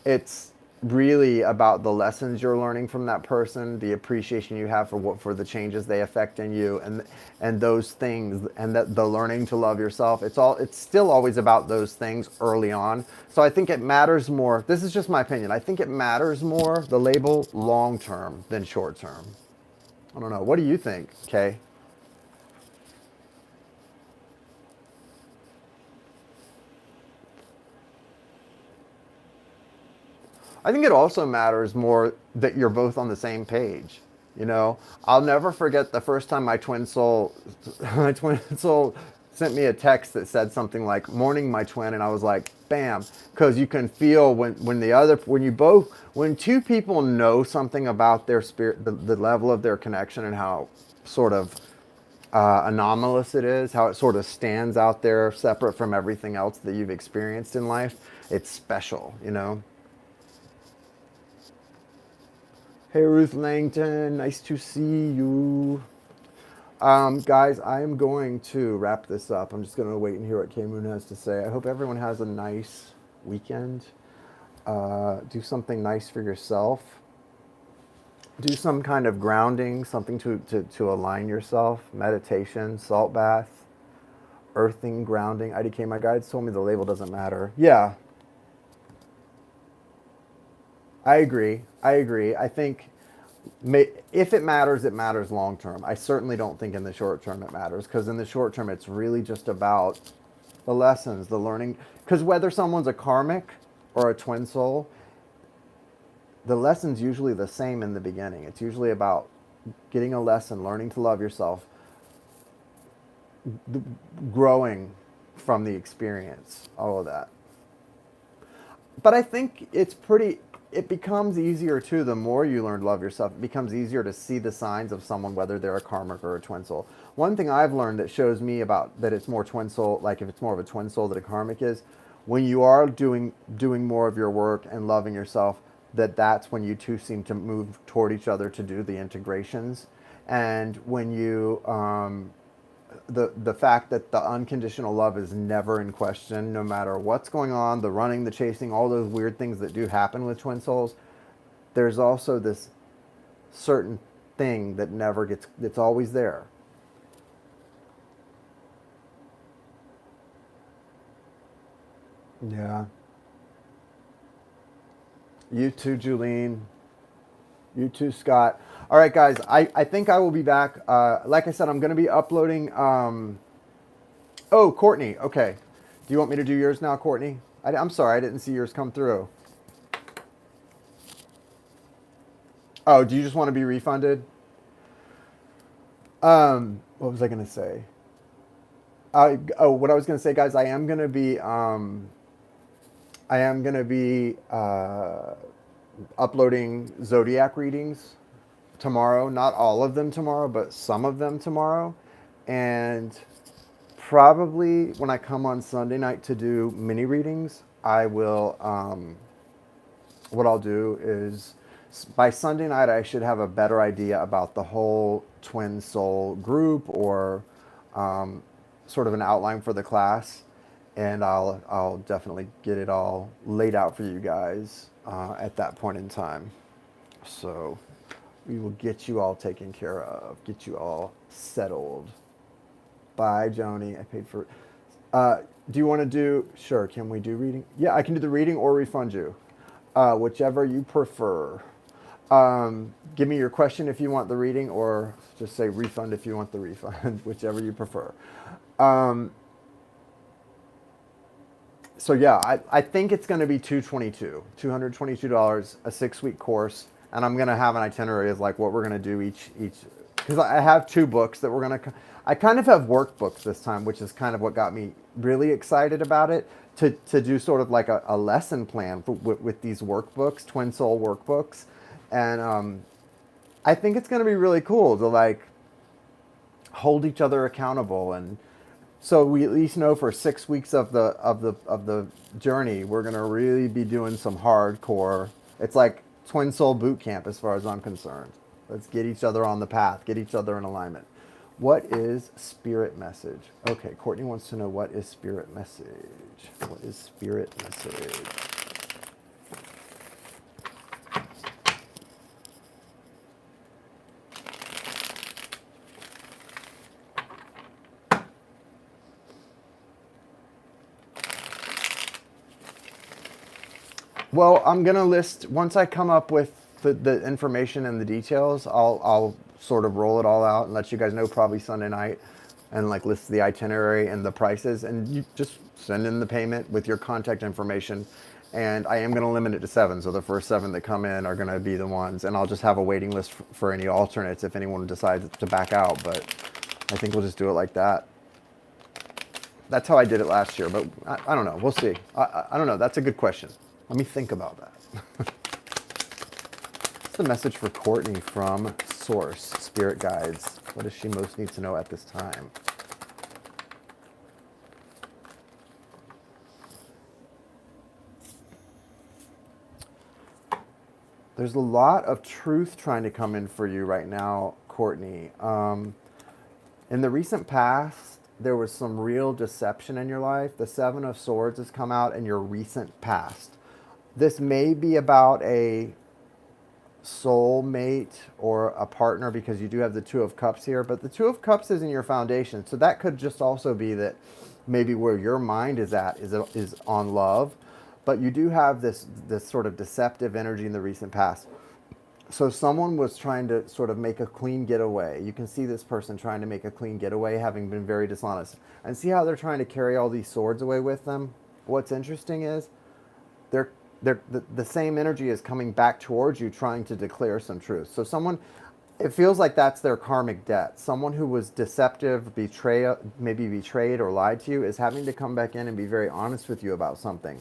S1: it's really about the lessons you're learning from that person, the appreciation you have for the changes they affect in you, and those things, and that the learning to love yourself. It's still always about those things early on. So I think it matters more. This is just my opinion. I think it matters more, the label, long term than short term. I don't know. What do you think, Kay? I think it also matters more that you're both on the same page. You know, I'll never forget the first time my twin soul sent me a text that said something like "morning, my twin," and I was like, "Bam!" Because you can feel when two people know something about their spirit, the level of their connection, and how sort of anomalous it is, how it sort of stands out there separate from everything else that you've experienced in life. It's special, you know. Hey, Ruth Langton, nice to see you. Guys, I am going to wrap this up. I'm just going to wait and hear what K Moon has to say. I hope everyone has a nice weekend. Do something nice for yourself. Do some kind of grounding, something to align yourself. Meditation, salt bath, earthing, grounding. IDK, my guides told me the label doesn't matter. Yeah, I agree. I agree. I think if it matters long term. I certainly don't think in the short term it matters, because in the short term it's really just about the lessons, the learning. Because whether someone's a karmic or a twin soul, the lesson's usually the same in the beginning. It's usually about getting a lesson, learning to love yourself, growing from the experience, all of that. But I think it becomes easier too, the more you learn to love yourself. It becomes easier to see the signs of someone, whether they're a karmic or a twin soul. One thing I've learned that shows me about that it's more twin soul, like if it's more of a twin soul than a karmic, is when you are doing more of your work and loving yourself, that's when you two seem to move toward each other to do the integrations. And when you the fact that the unconditional love is never in question, no matter what's going on, the running, the chasing, all those weird things that do happen with twin souls, there's also this certain thing that never gets, it's always there. Yeah. You too, Julene. You too, Scott. All right, guys, I think I will be back. Like I said, I'm going to be uploading. Oh, Courtney. Okay. Do you want me to do yours now, Courtney? I'm sorry, I didn't see yours come through. Oh, do you just want to be refunded? What was I going to say? What I was going to say, guys, I am going to be uploading zodiac readings tomorrow. Not all of them tomorrow, but some of them tomorrow. And probably when I come on Sunday night to do mini readings, I will, what I'll do is by Sunday night, I should have a better idea about the whole twin soul group, or sort of an outline for the class. and I'll definitely get it all laid out for you guys at that point in time. So we will get you all taken care of, get you all settled. Bye, Joni. I paid for. Do you want to do? Sure. Can we do reading? Yeah, I can do the reading or refund you, whichever you prefer. Give me your question if you want the reading, or just say refund if you want the refund, whichever you prefer. So yeah, I think it's going to be $222, a 6-week course, and I'm going to have an itinerary of like what we're going to do each because I have 2 books that we're going to. I kind of have workbooks this time, which is kind of what got me really excited about it. To do sort of like a lesson plan with these workbooks, Twin Soul workbooks, and I think it's going to be really cool to like hold each other accountable, and so we at least know for 6 weeks of the journey we're going to really be doing some hardcore. It's like Twin Soul boot camp as far as I'm concerned. Let's get each other on the path, get each other in alignment. What is spirit message? Okay, Courtney wants to know what is spirit message. What is spirit message? Well, I'm gonna list once I come up with the information and the details. I'll sort of roll it all out and let you guys know probably Sunday night, and like list the itinerary and the prices, and you just send in the payment with your contact information. And I am gonna limit it to 7, so the first 7 that come in are gonna be the ones, and I'll just have a waiting list for any alternates if anyone decides to back out. But I think we'll just do it like that. That's how I did it last year, but I don't know. We'll see. I don't know. That's a good question. Let me think about that. What's the message for Courtney from Source, Spirit Guides? What does she most need to know at this time? There's a lot of truth trying to come in for you right now, Courtney. In the recent past, there was some real deception in your life. The 7 of Swords has come out in your recent past. This may be about a soulmate or a partner, because you do have the 2 of Cups here, but the 2 of Cups is in your foundation. So that could just also be that maybe where your mind is at is on love, but you do have this sort of deceptive energy in the recent past. So someone was trying to sort of make a clean getaway. You can see this person trying to make a clean getaway, having been very dishonest. And see how they're trying to carry all these swords away with them? What's interesting is the same energy is coming back towards you, trying to declare some truth. So someone, it feels like that's their karmic debt. Someone who was deceptive, maybe betrayed or lied to you, is having to come back in and be very honest with you about something.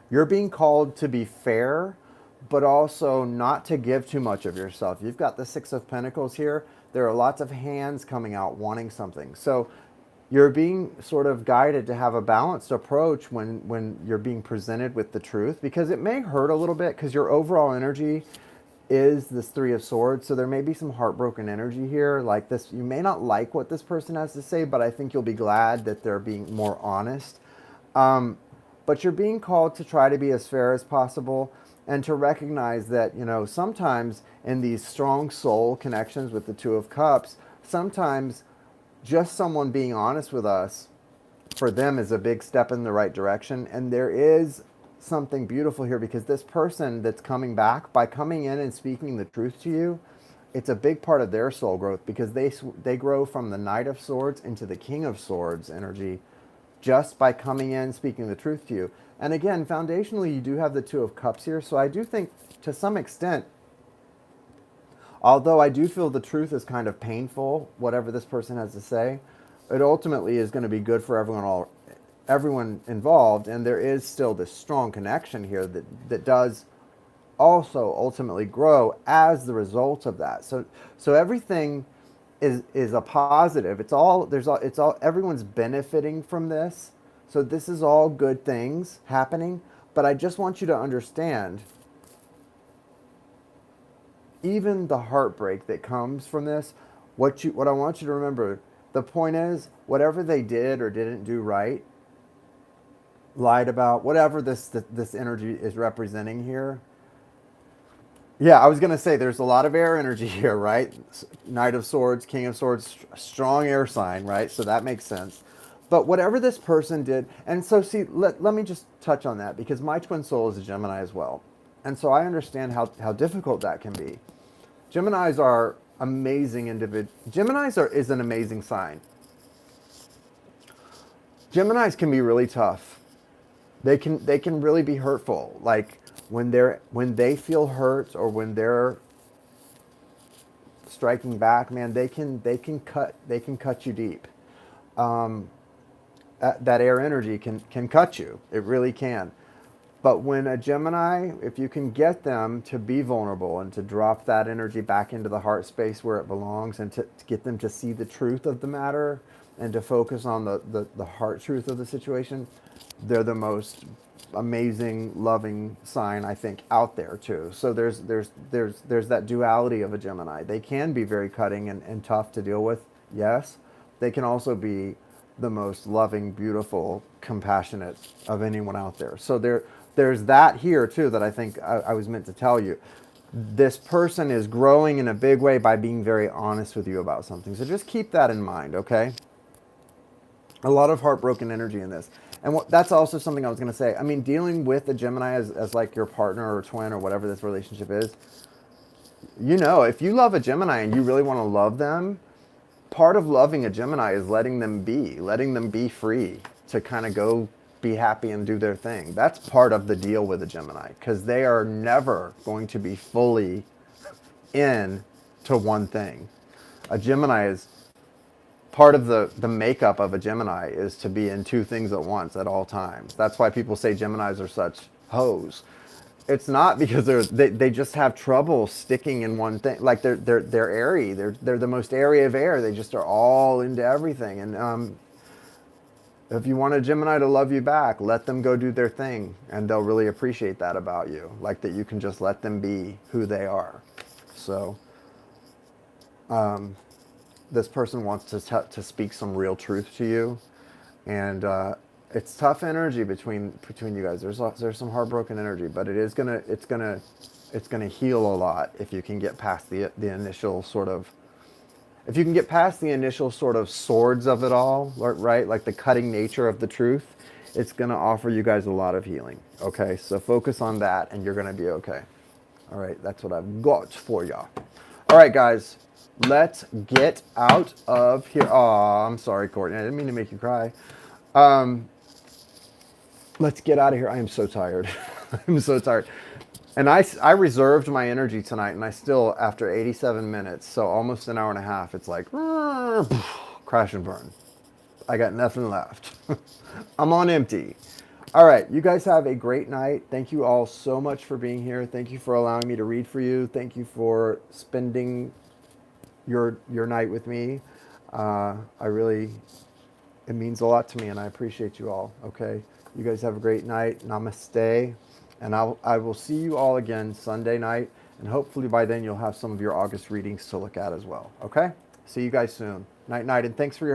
S1: You're being called to be fair, but also not to give too much of yourself. You've got the 6 of Pentacles here. There are lots of hands coming out wanting something. So you're being sort of guided to have a balanced approach when you're being presented with the truth, because it may hurt a little bit because your overall energy is this 3 of Swords. So there may be some heartbroken energy here like this. You may not like what this person has to say, but I think you'll be glad that they're being more honest. But you're being called to try to be as fair as possible, and to recognize that, you know, sometimes in these strong soul connections with the 2 of Cups, sometimes just someone being honest with us, for them, is a big step in the right direction. And there is something beautiful here, because this person that's coming back, by coming in and speaking the truth to you, it's a big part of their soul growth, because they grow from the Knight of Swords into the King of Swords energy just by coming in, speaking the truth to you. And again, foundationally, you do have the 2 of Cups here. So I do think, to some extent, although I do feel the truth is kind of painful, whatever this person has to say, it ultimately is going to be good for everyone involved. And there is still this strong connection here that does also ultimately grow as the result of that. So everything is a positive. Everyone's benefiting from this. So this is all good things happening. But I just want you to understand, even the heartbreak that comes from this, what I want you to remember, the point is, whatever they did or didn't do right, lied about, whatever this energy is representing here. Yeah, I was going to say there's a lot of air energy here, right? Knight of Swords, King of Swords, strong air sign, right? So that makes sense. But whatever this person did, and so see, let me just touch on that because my twin soul is a Gemini as well. And so I understand how difficult that can be. Geminis are amazing individuals. Is an amazing sign. Geminis can be really tough. They can really be hurtful. Like when they feel hurt or when they're striking back, man, they can cut you deep. That air energy can cut you. It really can. But when a Gemini, if you can get them to be vulnerable and to drop that energy back into the heart space where it belongs and to get them to see the truth of the matter and to focus on the heart truth of the situation, they're the most amazing, loving sign I think out there too. So there's that duality of a Gemini. They can be very cutting and tough to deal with, yes. They can also be the most loving, beautiful, compassionate of anyone out there. So there's that here too that I think I was meant to tell you. This person is growing in a big way by being very honest with you about something. So just keep that in mind, okay? A lot of heartbroken energy in this. And that's also something I was going to say. I mean, dealing with a Gemini as like your partner or twin or whatever this relationship is, if you love a Gemini and you really want to love them, part of loving a Gemini is letting them be free to kind of go be happy and do their thing. That's part of the deal with a Gemini because they are never going to be fully in to one thing. A Gemini is part of the makeup of a Gemini is to be in two things at once at all times. That's why people say Geminis are such hoes. It's not because they just have trouble sticking in one thing. Like they're airy. They're the most airy of air. They just are all into everything. And if you want a Gemini to love you back, let them go do their thing, and they'll really appreciate that about you. Like that you can just let them be who they are. So this person wants to speak some real truth to you, and it's tough energy between you guys. There's some heartbroken energy, but it's gonna heal a lot if you can get past the initial sort of. If you can get past the initial sort of swords of it all, right? Like the cutting nature of the truth, it's going to offer you guys a lot of healing. Okay, so focus on that and you're going to be okay. All right, that's what I've got for y'all. All right, guys, let's get out of here. Oh, I'm sorry, Courtney. I didn't mean to make you cry. Let's get out of here. I am so tired. I'm so tired. And I reserved my energy tonight, and I still, after 87 minutes, so almost an hour and a half, it's like, crash and burn. I got nothing left. I'm on empty. All right, you guys have a great night. Thank you all so much for being here. Thank you for allowing me to read for you. Thank you for spending your night with me. It means a lot to me, and I appreciate you all, okay? You guys have a great night. Namaste. And I will see you all again Sunday night. And hopefully by then you'll have some of your August readings to look at as well. Okay? See you guys soon. Night, night. And thanks for your